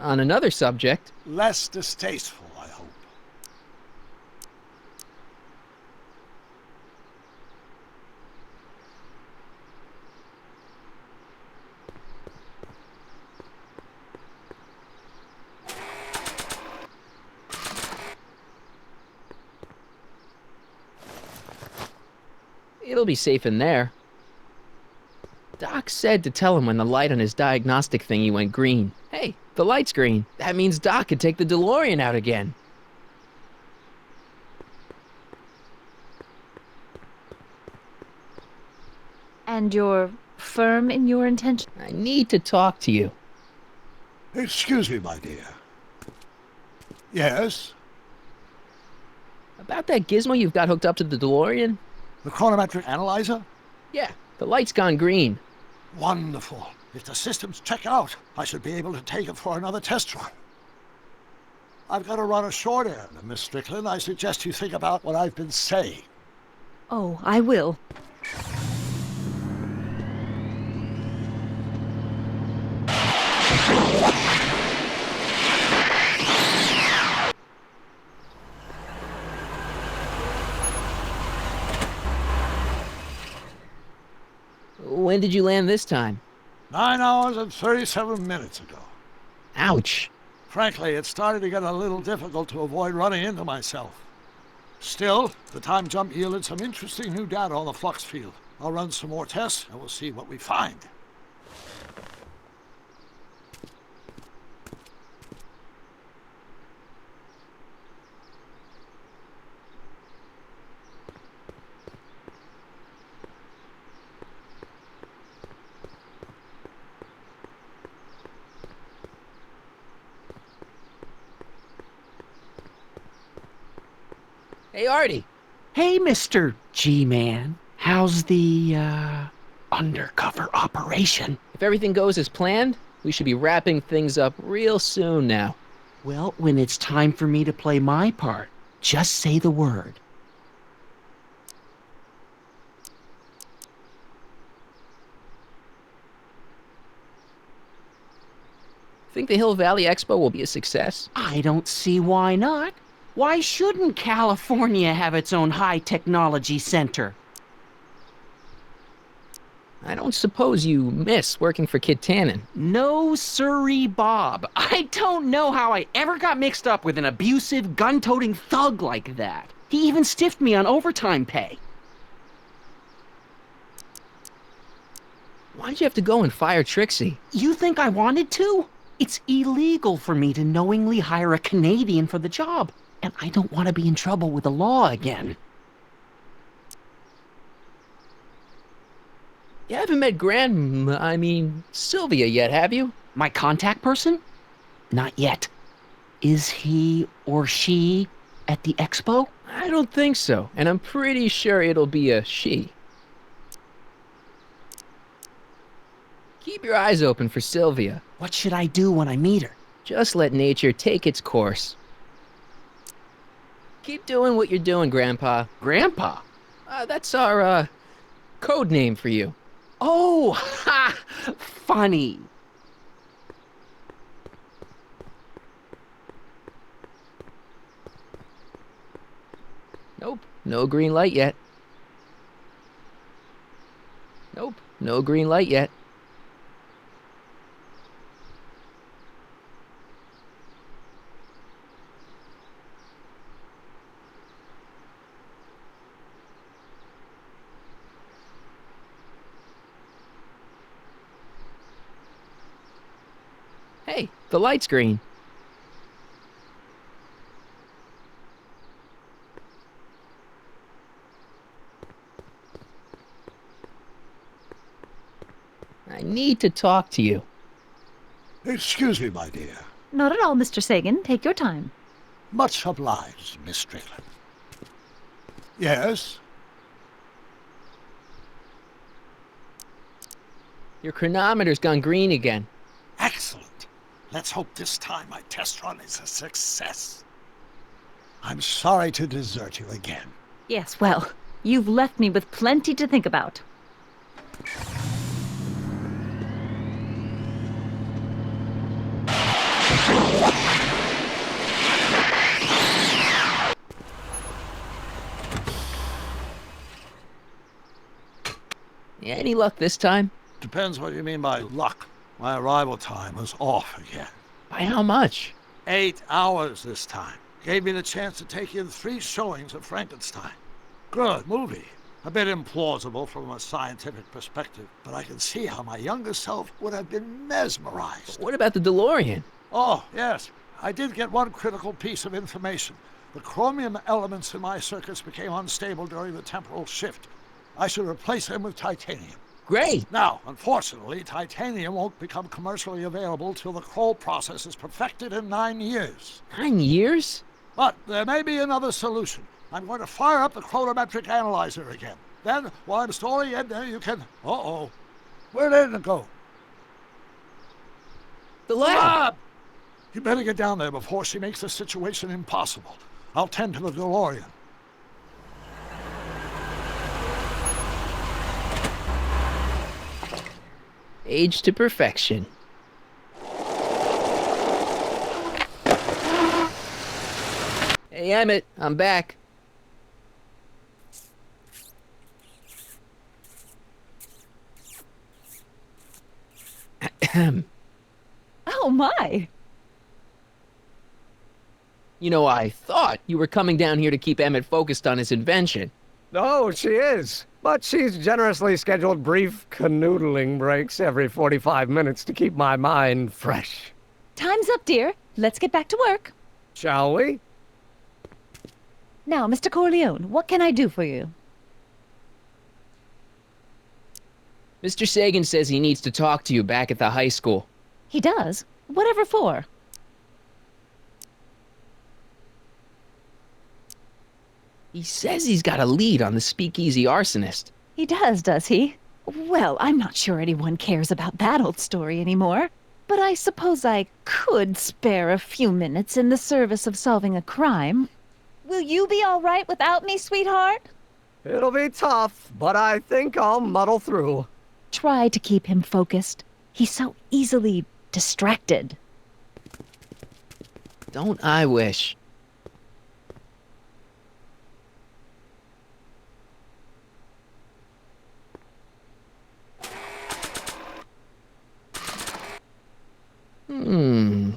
On another subject... Less distasteful, I hope. It'll be safe in there. Doc said to tell him when the light on his diagnostic thingy went green. Hey, the light's green. That means Doc could take the DeLorean out again. And you're firm in your intention? I need to talk to you. Excuse me, my dear. Yes? About that gizmo you've got hooked up to the DeLorean? The chronometric analyzer? Yeah, the light's gone green. Wonderful. If the systems check out, I should be able to take it for another test run. I've got to run a short errand, Miss Strickland. I suggest you think about what I've been saying. Oh, I will. When did you land this time? 9 hours and 37 minutes ago. Ouch. Frankly, it started to get a little difficult to avoid running into myself. Still, the time jump yielded some interesting new data on the flux field. I'll run some more tests, and we'll see what we find. Hey, Artie. Hey, Mr. G-Man. How's the, undercover operation? If everything goes as planned, we should be wrapping things up real soon now. Well, when it's time for me to play my part, just say the word. Think the Hill Valley Expo will be a success? I don't see why not. Why shouldn't California have its own high technology center? I don't suppose you miss working for Kid Tannen. No siree, Bob. I don't know how I ever got mixed up with an abusive, gun-toting thug like that. He even stiffed me on overtime pay. Why'd you have to go and fire Trixie? You think I wanted to? It's illegal for me to knowingly hire a Canadian for the job, and I don't want to be in trouble with the law again. You haven't met Sylvia yet, have you? My contact person? Not yet. Is he or she at the expo? I don't think so, and I'm pretty sure it'll be a she. Keep your eyes open for Sylvia. What should I do when I meet her? Just let nature take its course. Keep doing what you're doing, Grandpa. Grandpa? That's our, code name for you. Oh, ha! Funny. Nope, no green light yet. Nope, no green light yet. Hey, the light's green. I need to talk to you. Excuse me, my dear. Not at all, Mr. Sagan. Take your time. Much obliged, Miss Strickland. Yes? Your chronometer's gone green again. Excellent. Let's hope this time my test run is a success. I'm sorry to desert you again. Yes, well, you've left me with plenty to think about. Any luck this time? Depends what you mean by luck. My arrival time was off again. By how much? 8 hours this time. Gave me the chance to take in 3 showings of Frankenstein. Good movie. A bit implausible from a scientific perspective, but I can see how my younger self would have been mesmerized. What about the DeLorean? Oh, yes. I did get one critical piece of information. The chromium elements in my circuits became unstable during the temporal shift. I should replace them with titanium. Great! Now, unfortunately, titanium won't become commercially available till the Kroll process is perfected in 9 years. 9 years? But there may be another solution. I'm going to fire up the chronometric analyzer again. Then, while I'm storing it there, you can... Uh-oh. Where did it go? The lab! You better get down there before she makes the situation impossible. I'll tend to the DeLorean. Age to perfection. Hey, Emmett, I'm back. Oh, my. You know, I thought you were coming down here to keep Emmett focused on his invention. No, she is. But she's generously scheduled brief canoodling breaks every 45 minutes to keep my mind fresh. Time's up, dear. Let's get back to work. Shall we? Now, Mr. Corleone, what can I do for you? Mr. Sagan says he needs to talk to you back at the high school. He does? Whatever for? He says he's got a lead on the speakeasy arsonist. He does he? Well, I'm not sure anyone cares about that old story anymore. But I suppose I could spare a few minutes in the service of solving a crime. Will you be all right without me, sweetheart? It'll be tough, but I think I'll muddle through. Try to keep him focused. He's so easily distracted. Don't I wish? Hmm.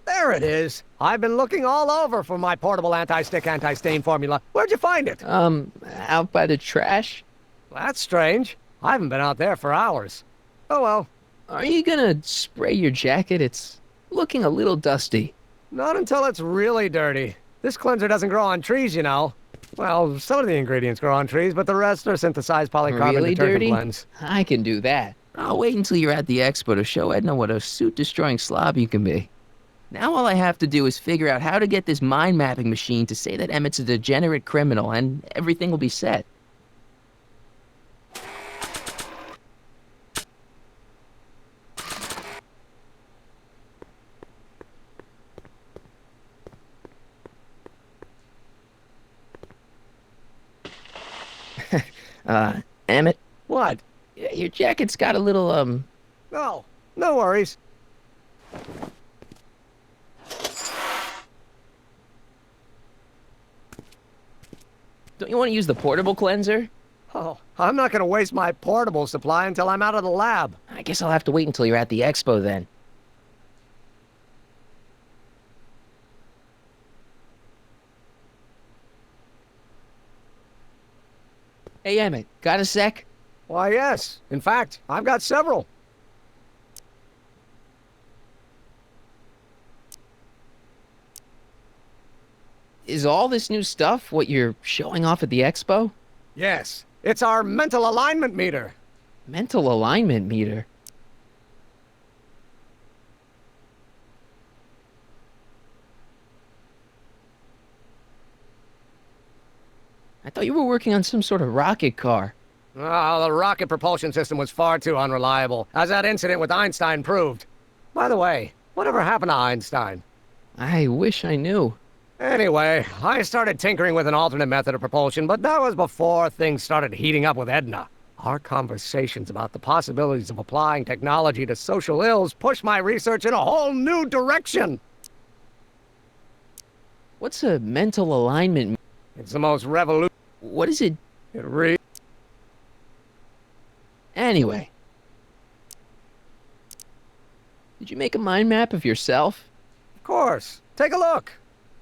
There it is. I've been looking all over for my portable anti-stick, anti-stain formula. Where'd you find it? Out by the trash? That's strange. I haven't been out there for hours. Oh well. Are you gonna spray your jacket? It's looking a little dusty. Not until it's really dirty. This cleanser doesn't grow on trees, you know. Well, some of the ingredients grow on trees, but the rest are synthesized polycarbonate Really detergent dirty? blends. I can do that. I'll wait until you're at the expo to show Edna what a suit-destroying slob you can be. Now all I have to do is figure out how to get this mind-mapping machine to say that Emmett's a degenerate criminal, and everything will be set. Emmett? What? Your jacket's got a little, No, no worries. Don't you want to use the portable cleanser? Oh, I'm not going to waste my portable supply until I'm out of the lab. I guess I'll have to wait until you're at the expo then. Hey, Emmett, got a sec? Why, yes. In fact, I've got several. Is all this new stuff what you're showing off at the expo? Yes. It's our mental alignment meter. Mental alignment meter? I thought you were working on some sort of rocket car. Oh, the rocket propulsion system was far too unreliable, as that incident with Einstein proved. By the way, whatever happened to Einstein? I wish I knew. Anyway, I started tinkering with an alternate method of propulsion, but that was before things started heating up with Edna. Our conversations about the possibilities of applying technology to social ills pushed my research in a whole new direction. What's a mental alignment? It's the most revolutionary. What is it? Anyway. Did you make a mind map of yourself? Of course. Take a look.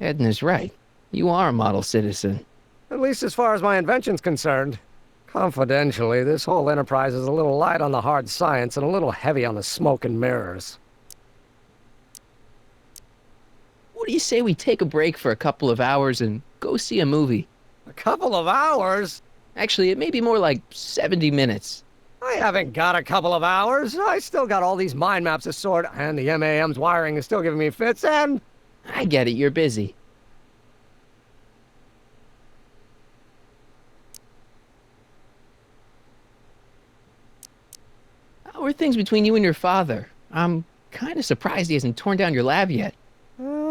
Edna's right. You are a model citizen. At least as far as my invention's concerned. Confidentially, this whole enterprise is a little light on the hard science and a little heavy on the smoke and mirrors. What do you say we take a break for a couple of hours and go see a movie? A couple of hours? Actually, it may be more like 70 minutes. I haven't got a couple of hours. I still got all these mind maps to sort, and the MAM's wiring is still giving me fits, and... I get it, you're busy. How are things between you and your father? I'm kind of surprised he hasn't torn down your lab yet.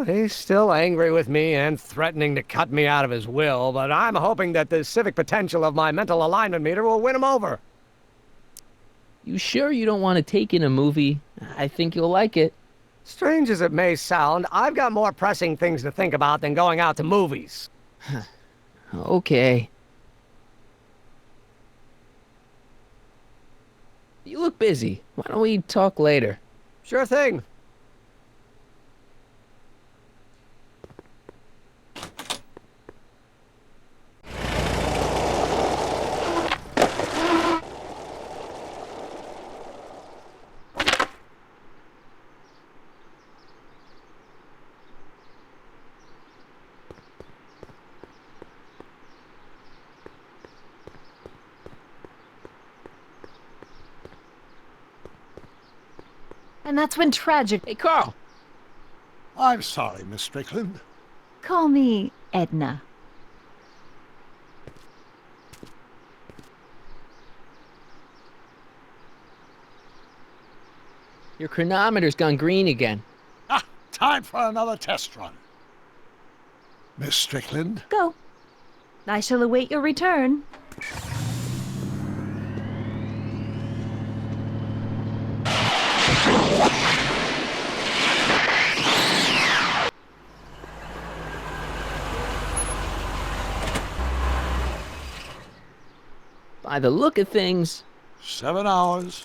He's still angry with me and threatening to cut me out of his will, but I'm hoping that the civic potential of my mental alignment meter will win him over. You sure you don't want to take in a movie? I think you'll like it. Strange as it may sound, I've got more pressing things to think about than going out to movies. Okay. You look busy. Why don't we talk later? Sure thing. And that's when tragic... Hey, Carl! I'm sorry, Miss Strickland. Call me Edna. Your chronometer's gone green again. Ah, time for another test run. Miss Strickland? Go. I shall await your return. By the look of things... 7 hours.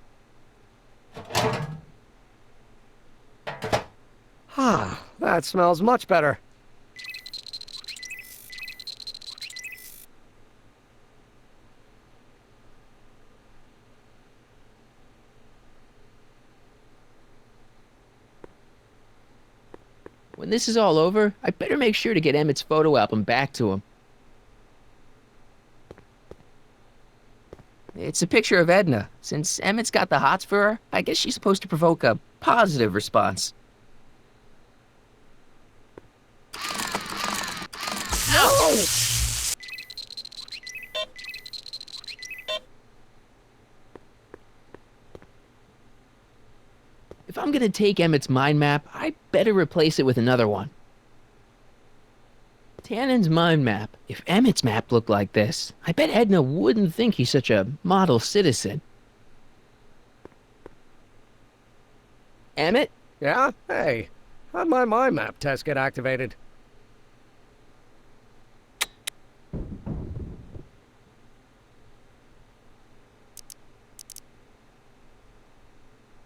That smells much better. When this is all over, I better make sure to get Emmett's photo album back to him. It's a picture of Edna. Since Emmett's got the hots for her, I guess she's supposed to provoke a positive response. No! If I'm gonna take Emmett's mind map, I better replace it with another one. Tannen's mind map. If Emmett's map looked like this, I bet Edna wouldn't think he's such a model citizen. Emmett? Yeah? Hey, how'd my mind map test get activated?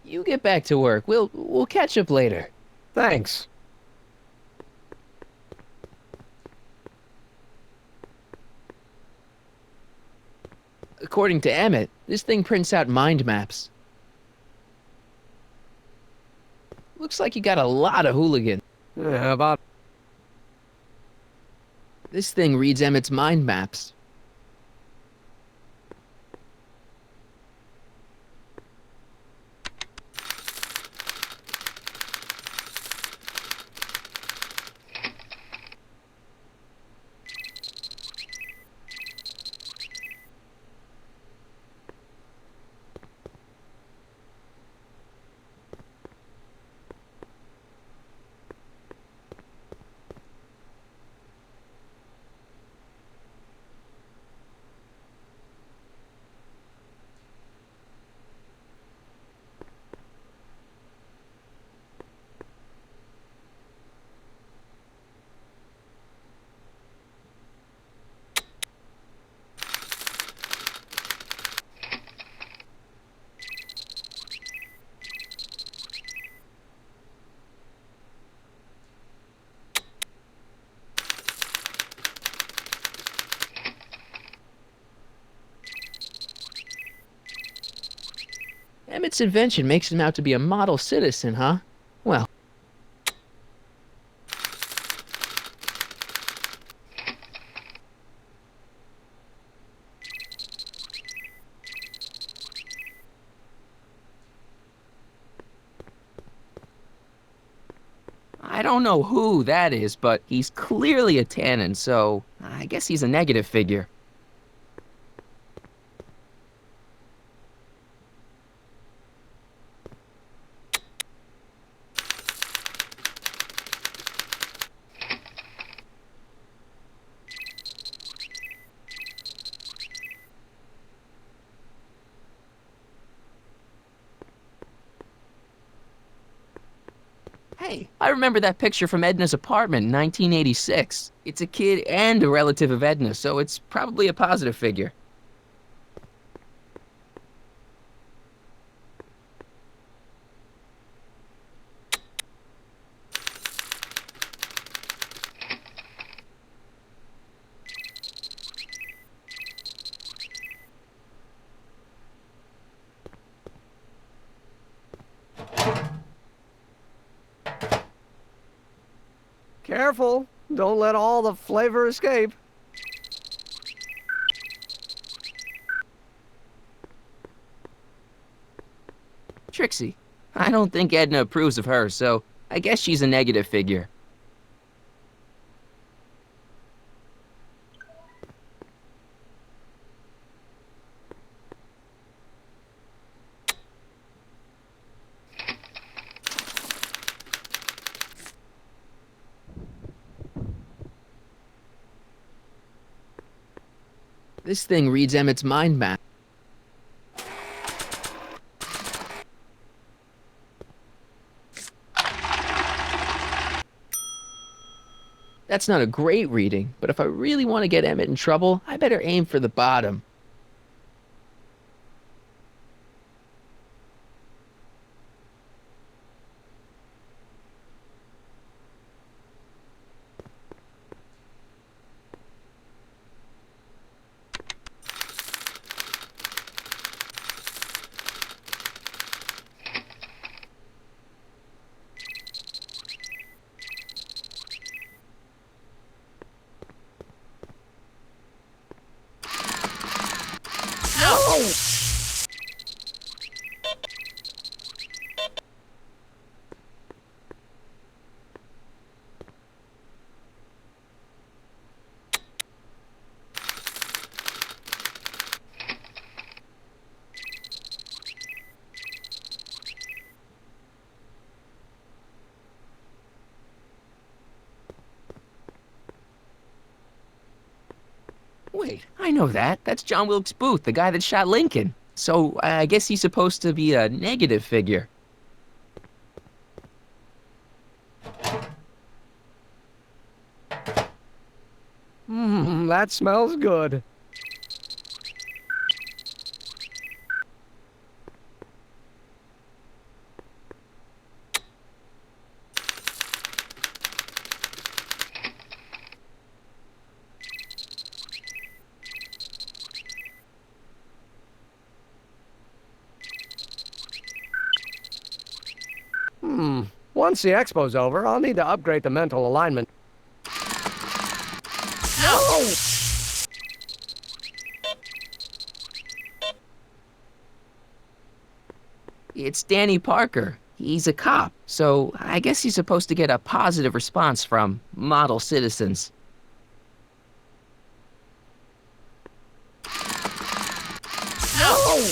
You get back to work. We'll catch up later. Thanks. According to Emmett, this thing prints out mind maps. Looks like you got a lot of hooligans. Yeah, about... This thing reads Emmett's mind maps. Emmett's invention makes him out to be a model citizen, huh? Well. I don't know who that is, but he's clearly a Tannen, so I guess he's a negative figure. Hey, I remember that picture from Edna's apartment in 1986. It's a kid and a relative of Edna, so it's probably a positive figure. Careful, don't let all the flavor escape. Trixie. I don't think Edna approves of her, so I guess she's a negative figure. This thing reads Emmett's mind map. That's not a great reading, but if I really want to get Emmett in trouble, I better aim for the bottom. Wait, I know that. That's John Wilkes Booth, the guy that shot Lincoln. So I guess he's supposed to be a negative figure. That smells good. Once the expo's over, I'll need to upgrade the mental alignment. No! It's Danny Parker. He's a cop, so I guess he's supposed to get a positive response from model citizens. No!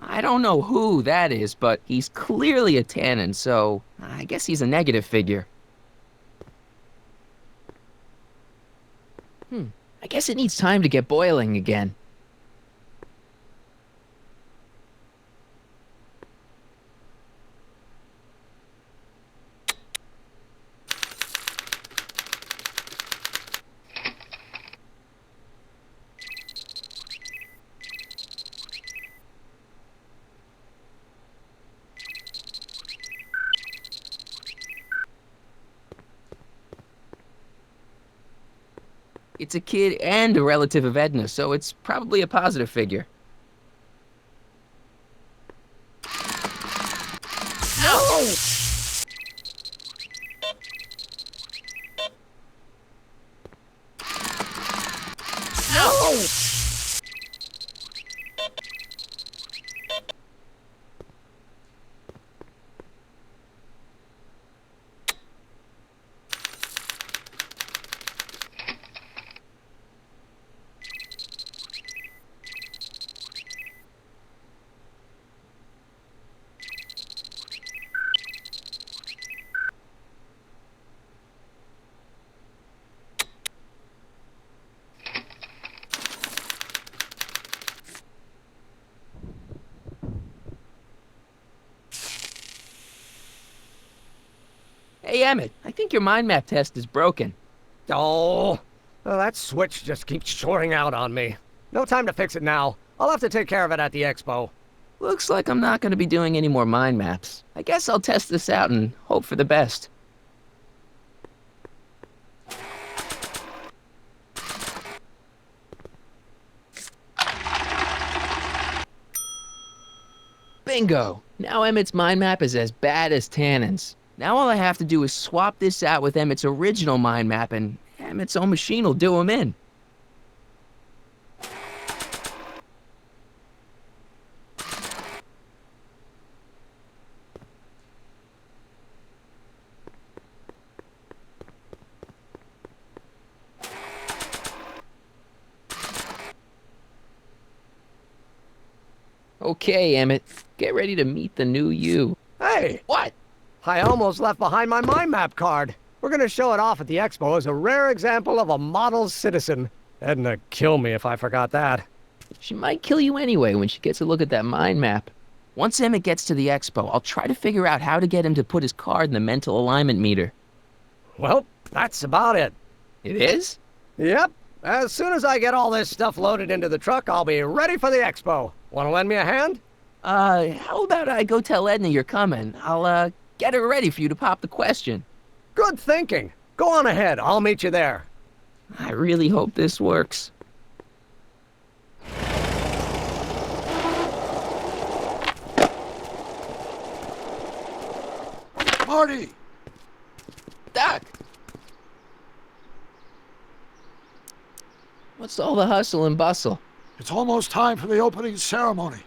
I don't know who that is, but he's clearly a Tannen, so I guess he's a negative figure. I guess it needs time to get boiling again. It's a kid and a relative of Edna, so it's probably a positive figure. No! No! Hey, Emmett, I think your mind map test is broken. Oh, well, that switch just keeps shoring out on me. No time to fix it now. I'll have to take care of it at the expo. Looks like I'm not going to be doing any more mind maps. I guess I'll test this out and hope for the best. Bingo! Now Emmett's mind map is as bad as Tannen's. Now all I have to do is swap this out with Emmett's original mind map and Emmett's own machine will do him in. Okay, Emmett, get ready to meet the new you. Hey! What? I almost left behind my mind map card. We're gonna show it off at the expo as a rare example of a model citizen. Edna'd kill me if I forgot that. She might kill you anyway when she gets a look at that mind map. Once Emmett gets to the expo, I'll try to figure out how to get him to put his card in the mental alignment meter. Well, that's about it. It is? Yep. As soon as I get all this stuff loaded into the truck, I'll be ready for the expo. Want to lend me a hand? How about I go tell Edna you're coming? I'll, get her ready for you to pop the question. Good thinking. Go on ahead. I'll meet you there. I really hope this works. Marty! Doc! What's all the hustle and bustle? It's almost time for the opening ceremony.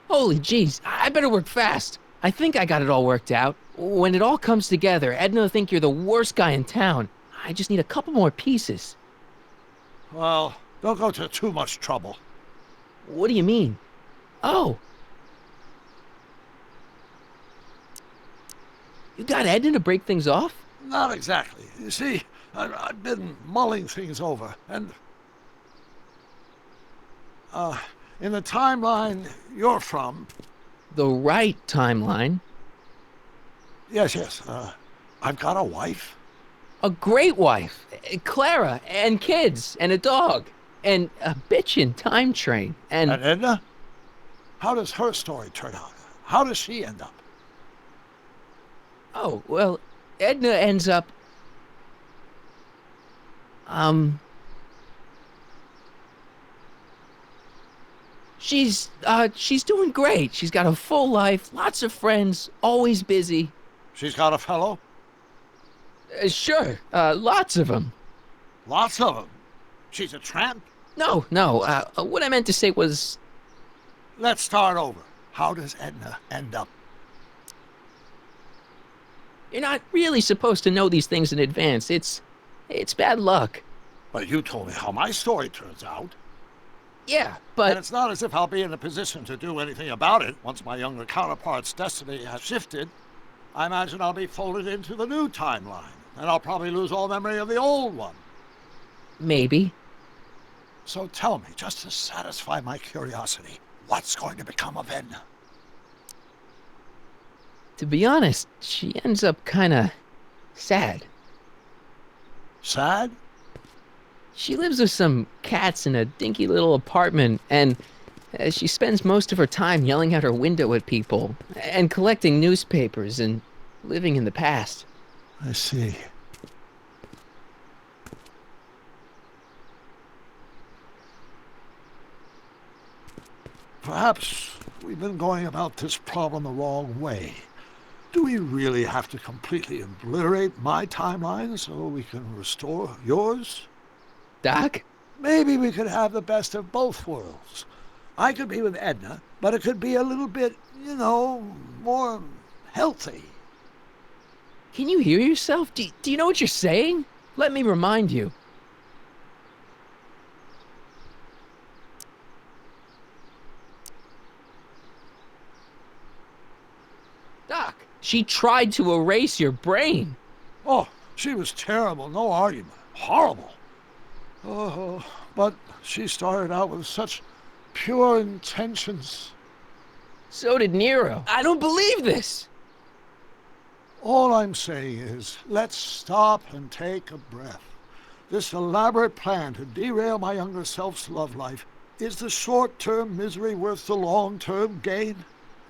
Holy jeez, I better work fast. I think I got it all worked out. When it all comes together, Edna will think you're the worst guy in town. I just need a couple more pieces. Well, don't go to too much trouble. What do you mean? Oh. You got Edna to break things off? Not exactly. You see, I've been mulling things over, and... in the timeline you're from... The right timeline? Yes, I've got a wife. A great wife. Clara, and kids, and a dog, and a bitchin' time train, and... And Edna? How does her story turn out? How does she end up? Oh, well, Edna ends up... She's doing great. She's got a full life, lots of friends, always busy. She's got a fellow? Sure, lots of them. Lots of them? She's a tramp? No, what I meant to say was... Let's start over. How does Edna end up? You're not really supposed to know these things in advance. It's bad luck. But you told me how my story turns out. Yeah, but... And it's not as if I'll be in a position to do anything about it once my younger counterpart's destiny has shifted. I imagine I'll be folded into the new timeline, and I'll probably lose all memory of the old one. Maybe. So tell me, just to satisfy my curiosity, what's going to become of Edna? To be honest, she ends up kinda... sad. Sad? She lives with some cats in a dinky little apartment, and she spends most of her time yelling out her window at people, and collecting newspapers, and living in the past. I see. Perhaps we've been going about this problem the wrong way. Do we really have to completely obliterate my timeline so we can restore yours? Doc? Maybe we could have the best of both worlds. I could be with Edna, but it could be a little bit, more healthy. Can you hear yourself? Do you know what you're saying? Let me remind you. Doc, she tried to erase your brain. Oh, she was terrible, no argument. Horrible. Oh, but she started out with such pure intentions. So did Nero. I don't believe this. All I'm saying is, let's stop and take a breath. This elaborate plan to derail my younger self's love life, is the short-term misery worth the long-term gain?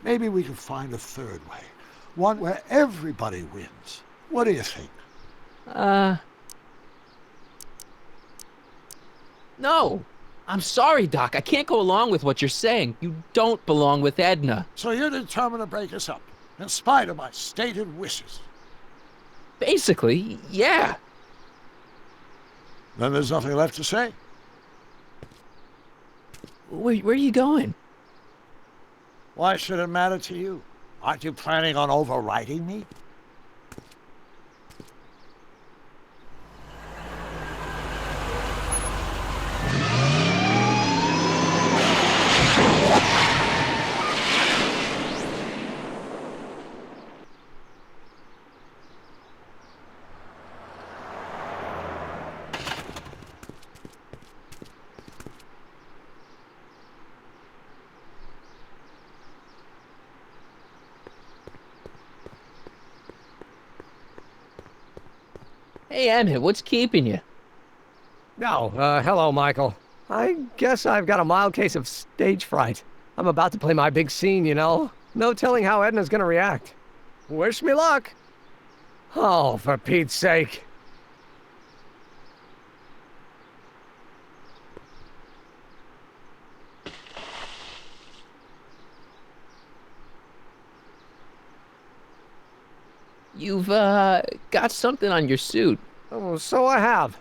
Maybe we could find a third way. One where everybody wins. What do you think? No. I'm sorry, Doc. I can't go along with what you're saying. You don't belong with Edna. So you're determined to break us up, in spite of my stated wishes? Basically, yeah. Then there's nothing left to say. Where are you going? Why should it matter to you? Aren't you planning on overriding me? Hey, Emmett, what's keeping you? Oh, hello, Michael. I guess I've got a mild case of stage fright. I'm about to play my big scene, No telling how Edna's gonna react. Wish me luck. Oh, for Pete's sake. You've, got something on your suit. Oh, so I have.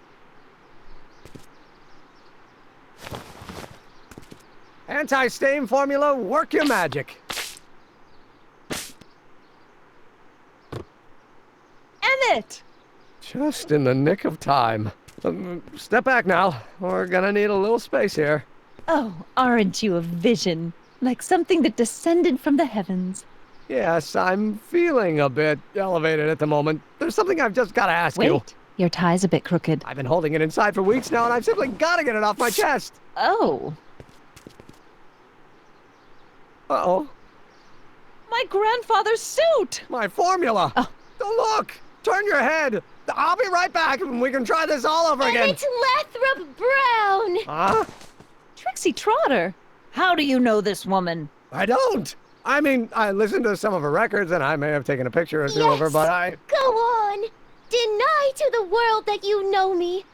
Anti-stain formula, work your magic. Emmett! Just in the nick of time. Step back now. We're gonna need a little space here. Oh, aren't you a vision? Like something that descended from the heavens. Yes, I'm feeling a bit elevated at the moment. There's something I've just gotta ask you. Wait, your tie's a bit crooked. I've been holding it inside for weeks now, and I've simply gotta get it off my chest. Oh. Uh-oh. My grandfather's suit! My formula! Oh. Look! Turn your head! I'll be right back, and we can try this all over again. Emmett Lathrop Brown! Huh? Trixie Trotter! How do you know this woman? I don't! I mean, I listened to some of her records, and I may have taken a picture or two of her, but I... Go on! Deny to the world that you know me.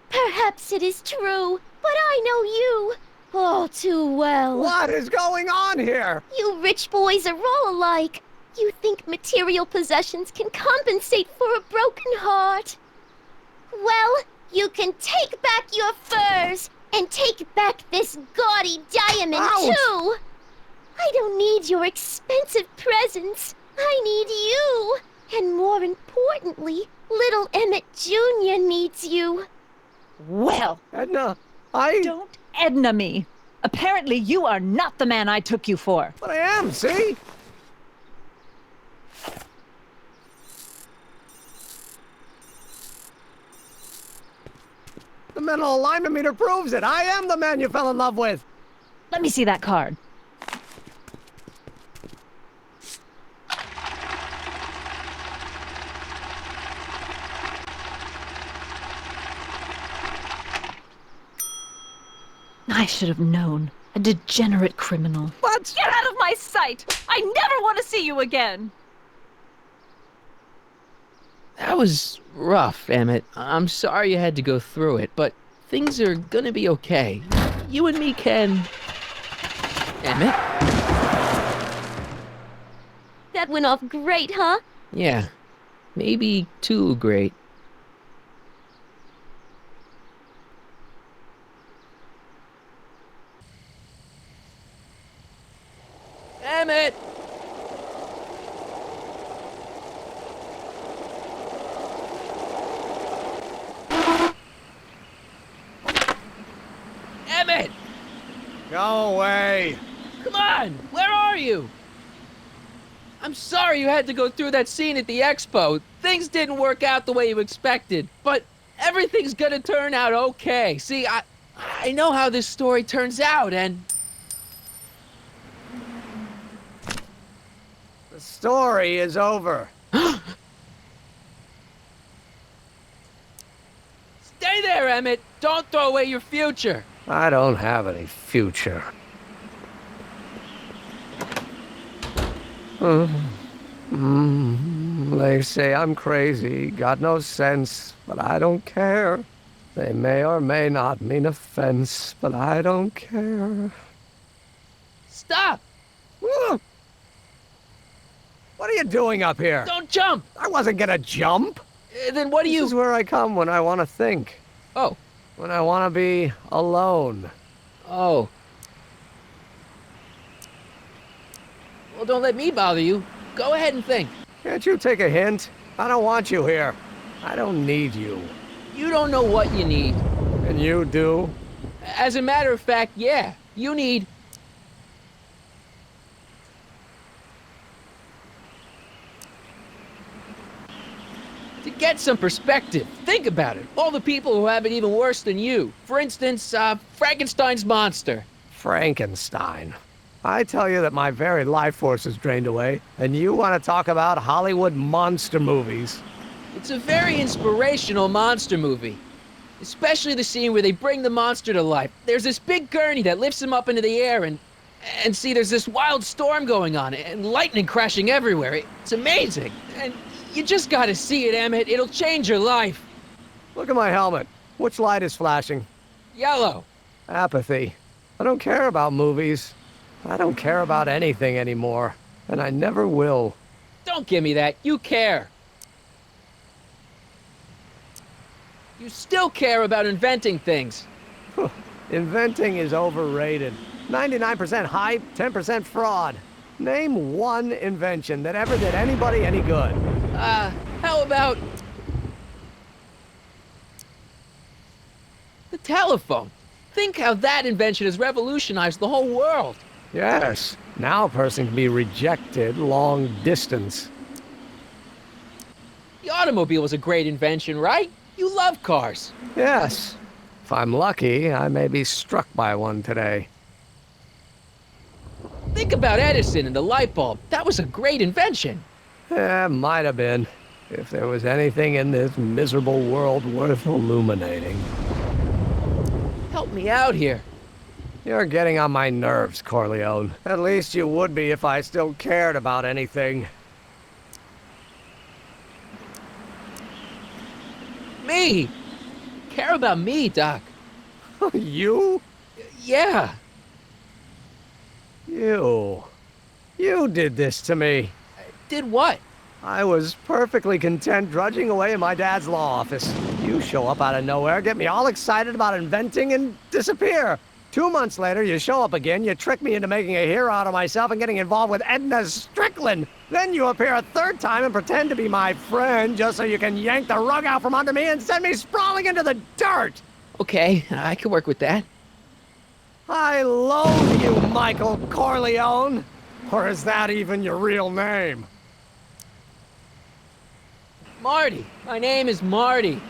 Perhaps it is true, but I know you all too well. What is going on here? You rich boys are all alike. You think material possessions can compensate for a broken heart. Well, you can take back your furs and take back this gaudy diamond, Ouch! too. I don't need your expensive presents. I need you. And more importantly, little Emmett Jr. needs you. Well, Edna, don't Edna me. Apparently you are not the man I took you for. But I am, see? The mental alignment meter proves it. I am the man you fell in love with. Let me see that card. I should have known. A degenerate criminal. What? Get out of my sight! I never want to see you again! That was rough, Emmett. I'm sorry you had to go through it, but things are gonna be okay. You and me can... Emmett? That went off great, huh? Yeah. Maybe too great. Emmett! Emmett! Go away. Come on! Where are you? I'm sorry you had to go through that scene at the expo. Things didn't work out the way you expected, but everything's gonna turn out okay. See, I know how this story turns out, and... The story is over. Stay there, Emmett! Don't throw away your future! I don't have any future. They say I'm crazy, got no sense, but I don't care. They may or may not mean offense, but I don't care. Stop! What are you doing up here? Don't jump! I wasn't gonna jump. Then what do you... This is where I come when I want to think. Oh. When I want to be alone. Oh. Well, don't let me bother you. Go ahead and think. Can't you take a hint? I don't want you here. I don't need you. You don't know what you need. And you do? As a matter of fact, yeah. You need... To get some perspective, think about it. All the people who have it even worse than you. For instance, Frankenstein's monster. Frankenstein. I tell you that my very life force is drained away, and you want to talk about Hollywood monster movies. It's a very inspirational monster movie. Especially the scene where they bring the monster to life. There's this big gurney that lifts him up into the air, and see, there's this wild storm going on, and lightning crashing everywhere. It's amazing. And you just gotta see it, Emmett. It'll change your life. Look at my helmet. Which light is flashing? Yellow. Apathy. I don't care about movies. I don't care about anything anymore. And I never will. Don't give me that. You care. You still care about inventing things. Inventing is overrated. 99% hype, 10% fraud. Name one invention that ever did anybody any good. How about the telephone? Think how that invention has revolutionized the whole world. Yes. Now a person can be rejected long distance. The automobile was a great invention, right? You love cars. Yes. If I'm lucky, I may be struck by one today. Think about Edison and the light bulb. That was a great invention. Might have been. If there was anything in this miserable world worth illuminating. Help me out here. You're getting on my nerves, Corleone. At least you would be if I still cared about anything. Me? Care about me, Doc. You? Yeah. You did this to me. Did what? I was perfectly content drudging away in my dad's law office. You show up out of nowhere, get me all excited about inventing, and disappear. 2 months later, you show up again, you trick me into making a hero out of myself and getting involved with Edna Strickland. Then you appear a third time and pretend to be my friend just so you can yank the rug out from under me and send me sprawling into the dirt. Okay, I can work with that. I loathe you, Michael Corleone. Or is that even your real name? Marty. My name is Marty.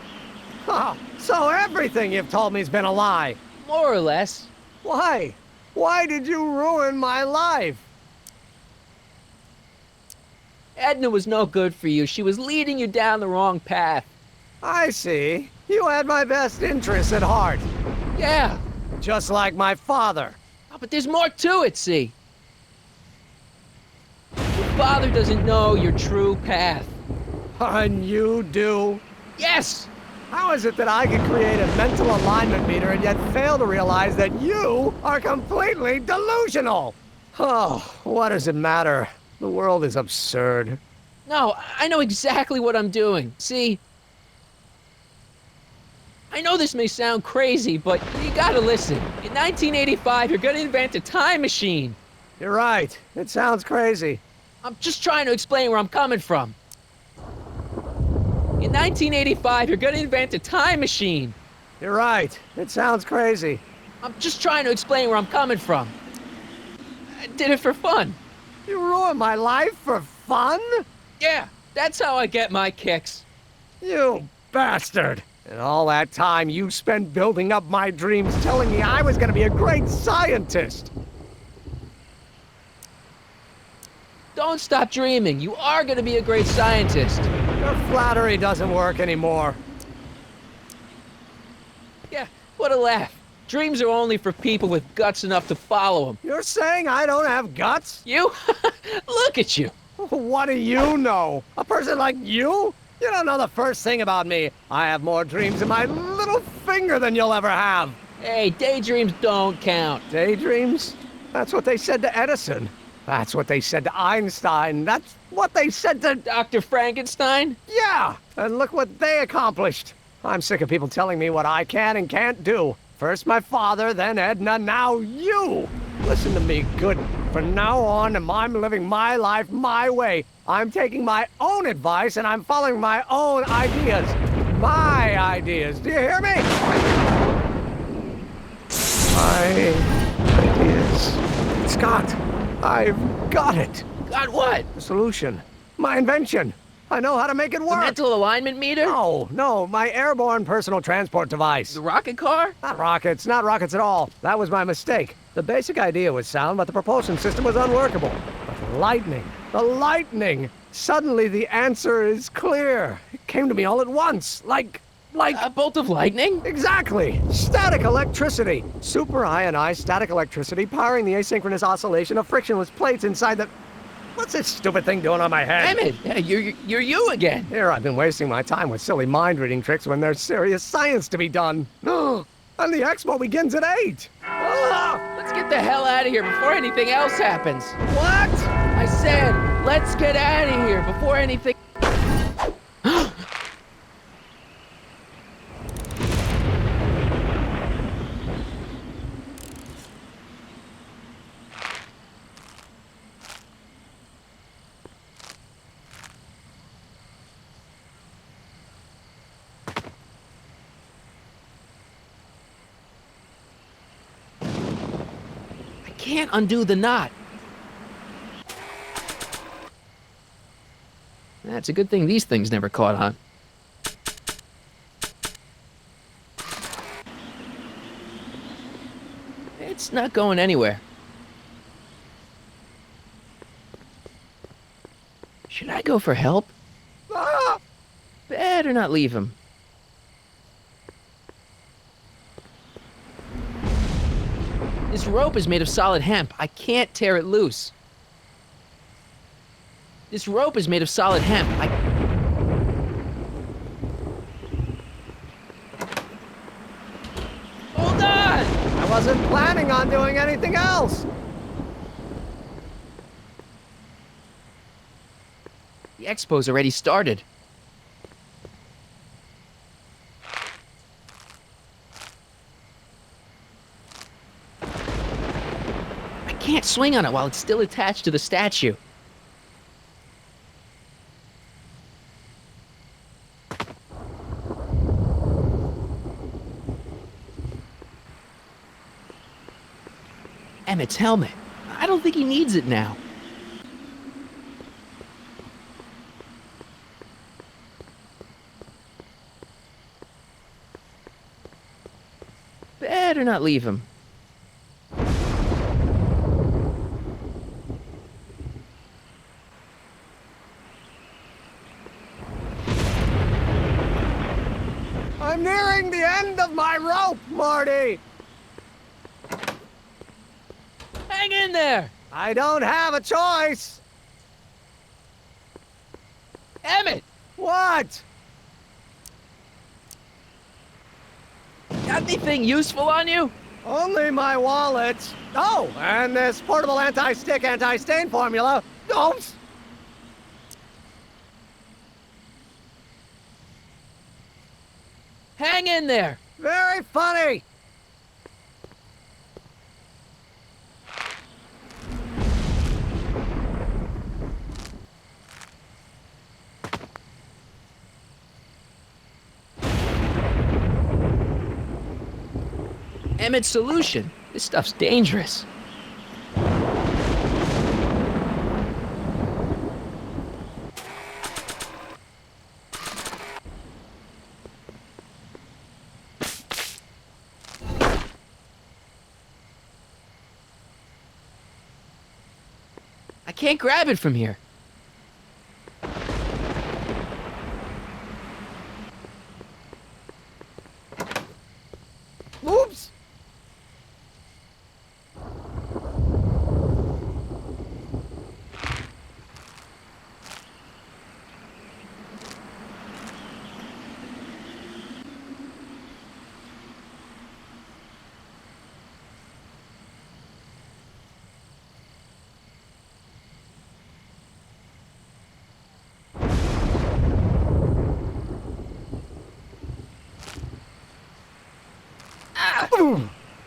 Oh, so everything you've told me's been a lie. More or less. Why? Why did you ruin my life? Edna was no good for you. She was leading you down the wrong path. I see. You had my best interests at heart. Yeah. Just like my father. Oh, but there's more to it, see? Your father doesn't know your true path. And you do? Yes! How is it that I can create a mental alignment meter and yet fail to realize that you are completely delusional? Oh, what does it matter? The world is absurd. No, I know exactly what I'm doing. See? I know this may sound crazy, but you gotta listen. In 1985, you're gonna invent a time machine. You're right. It sounds crazy. I'm just trying to explain where I'm coming from. In 1985, you're gonna invent a time machine. You're right. It sounds crazy. I'm just trying to explain where I'm coming from. I did it for fun. You ruined my life for fun? Yeah, that's how I get my kicks. You bastard. And all that time you spent building up my dreams, telling me I was gonna be a great scientist. Don't stop dreaming. You are gonna be a great scientist. Your flattery doesn't work anymore. Yeah, what a laugh. Dreams are only for people with guts enough to follow them. You're saying I don't have guts? You? Look at you. What do you know? A person like you? You don't know the first thing about me. I have more dreams in my little finger than you'll ever have. Hey, daydreams don't count. Daydreams? That's what they said to Edison. That's what they said to Einstein. That's what they said to Dr. Frankenstein? Yeah, and look what they accomplished. I'm sick of people telling me what I can and can't do. First my father, then Edna, now you. Listen to me, good. From now on, I'm living my life my way. I'm taking my own advice and I'm following my own ideas. My ideas. Do you hear me? My ideas. Scott, I've got it. Got what? The solution. My invention. I know how to make it work. The mental alignment meter? No, my airborne personal transport device. The rocket car? Not rockets at all. That was my mistake. The basic idea was sound, but the propulsion system was unworkable. But the lightning! Suddenly the answer is clear. It came to me all at once, like a bolt of lightning? Exactly! Static electricity! Super ionized static electricity powering the asynchronous oscillation of frictionless plates inside the... What's this stupid thing doing on my head? Damn it! Yeah, you're you again. Here, I've been wasting my time with silly mind-reading tricks when there's serious science to be done. And the expo begins at 8. Let's get the hell out of here before anything else happens. What? I said, let's get out of here before anything... can't undo the knot. That's a good thing these things never caught on. It's not going anywhere. Should I go for help? Ah! Better not leave him. This rope is made of solid hemp. I can't tear it loose. This rope is made of solid hemp. Hold on! I wasn't planning on doing anything else. The expo's already started. I can't swing on it while it's still attached to the statue. Emmett's helmet. I don't think he needs it now. Better not leave him. I'm nearing the end of my rope, Marty! Hang in there! I don't have a choice! Emmett! What? Got anything useful on you? Only my wallet. Oh, and this portable anti-stick, anti-stain formula. Oops! Hang in there! Very funny! Emmett's solution. This stuff's dangerous. I can't grab it from here. Oops!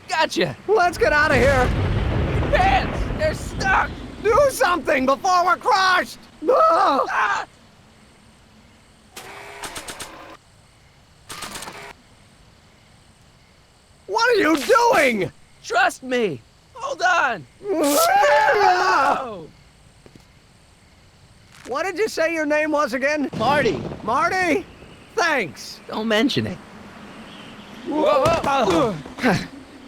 Gotcha! Let's get out of here! Pants! They're stuck! Do something before we're crushed! Ah! What are you doing? Trust me! Hold on! Ah! What did you say your name was again? Marty! Marty? Thanks! Don't mention it.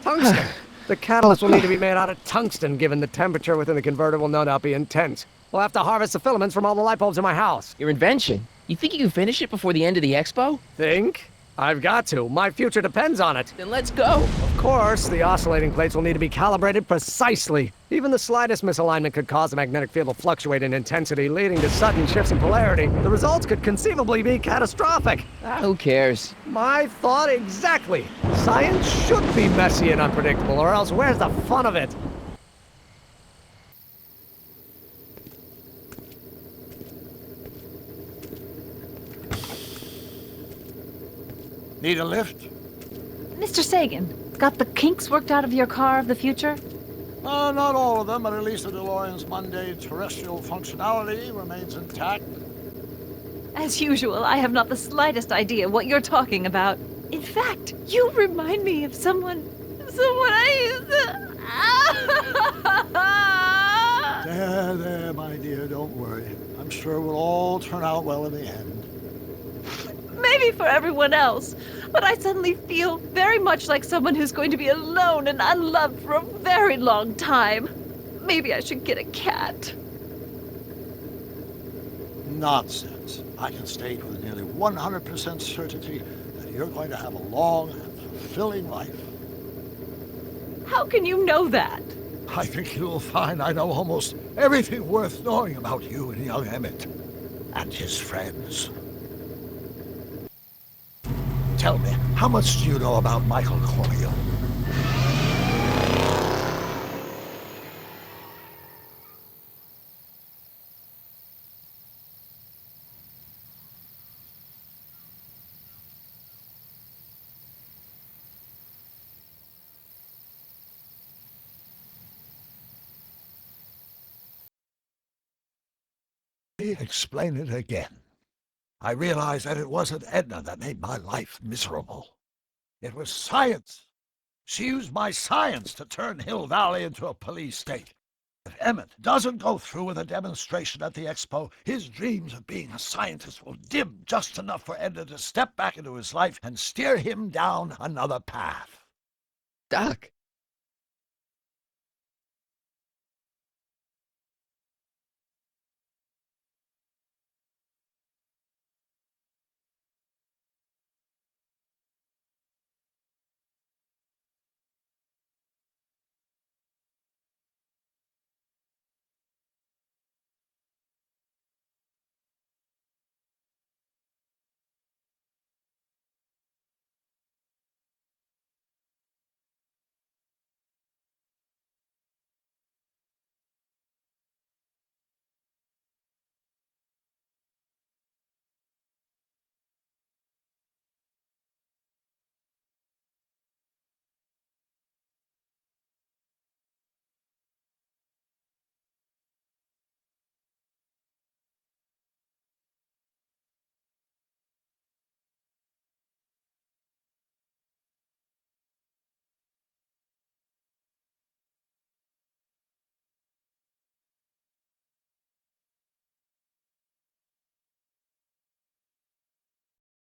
Tungsten. The catalyst will need to be made out of tungsten, given the temperature within the converter will no doubt be intense. We'll have to harvest the filaments from all the light bulbs in my house. Your invention? You think you can finish it before the end of the expo? Think? I've got to. My future depends on it. Then let's go. Of course, the oscillating plates will need to be calibrated precisely. Even the slightest misalignment could cause the magnetic field to fluctuate in intensity, leading to sudden shifts in polarity. The results could conceivably be catastrophic. Who cares? My thought exactly. Science should be messy and unpredictable, or else where's the fun of it? Need a lift? Mr. Sagan, got the kinks worked out of your car of the future? Not all of them, but at least the DeLorean's mundane terrestrial functionality remains intact. As usual, I have not the slightest idea what you're talking about. In fact, you remind me of someone I used to... There, my dear, don't worry. I'm sure it will all turn out well in the end. Maybe for everyone else, but I suddenly feel very much like someone who's going to be alone and unloved for a very long time. Maybe I should get a cat. Nonsense. I can state with nearly 100% certainty that you're going to have a long and fulfilling life. How can you know that? I think you'll find I know almost everything worth knowing about you and young Emmett and his friends. Tell me, how much do you know about Michael Corleone? Explain it again. I realized that it wasn't Edna that made my life miserable. It was science. She used my science to turn Hill Valley into a police state. If Emmett doesn't go through with a demonstration at the expo, his dreams of being a scientist will dim just enough for Edna to step back into his life and steer him down another path. Doc,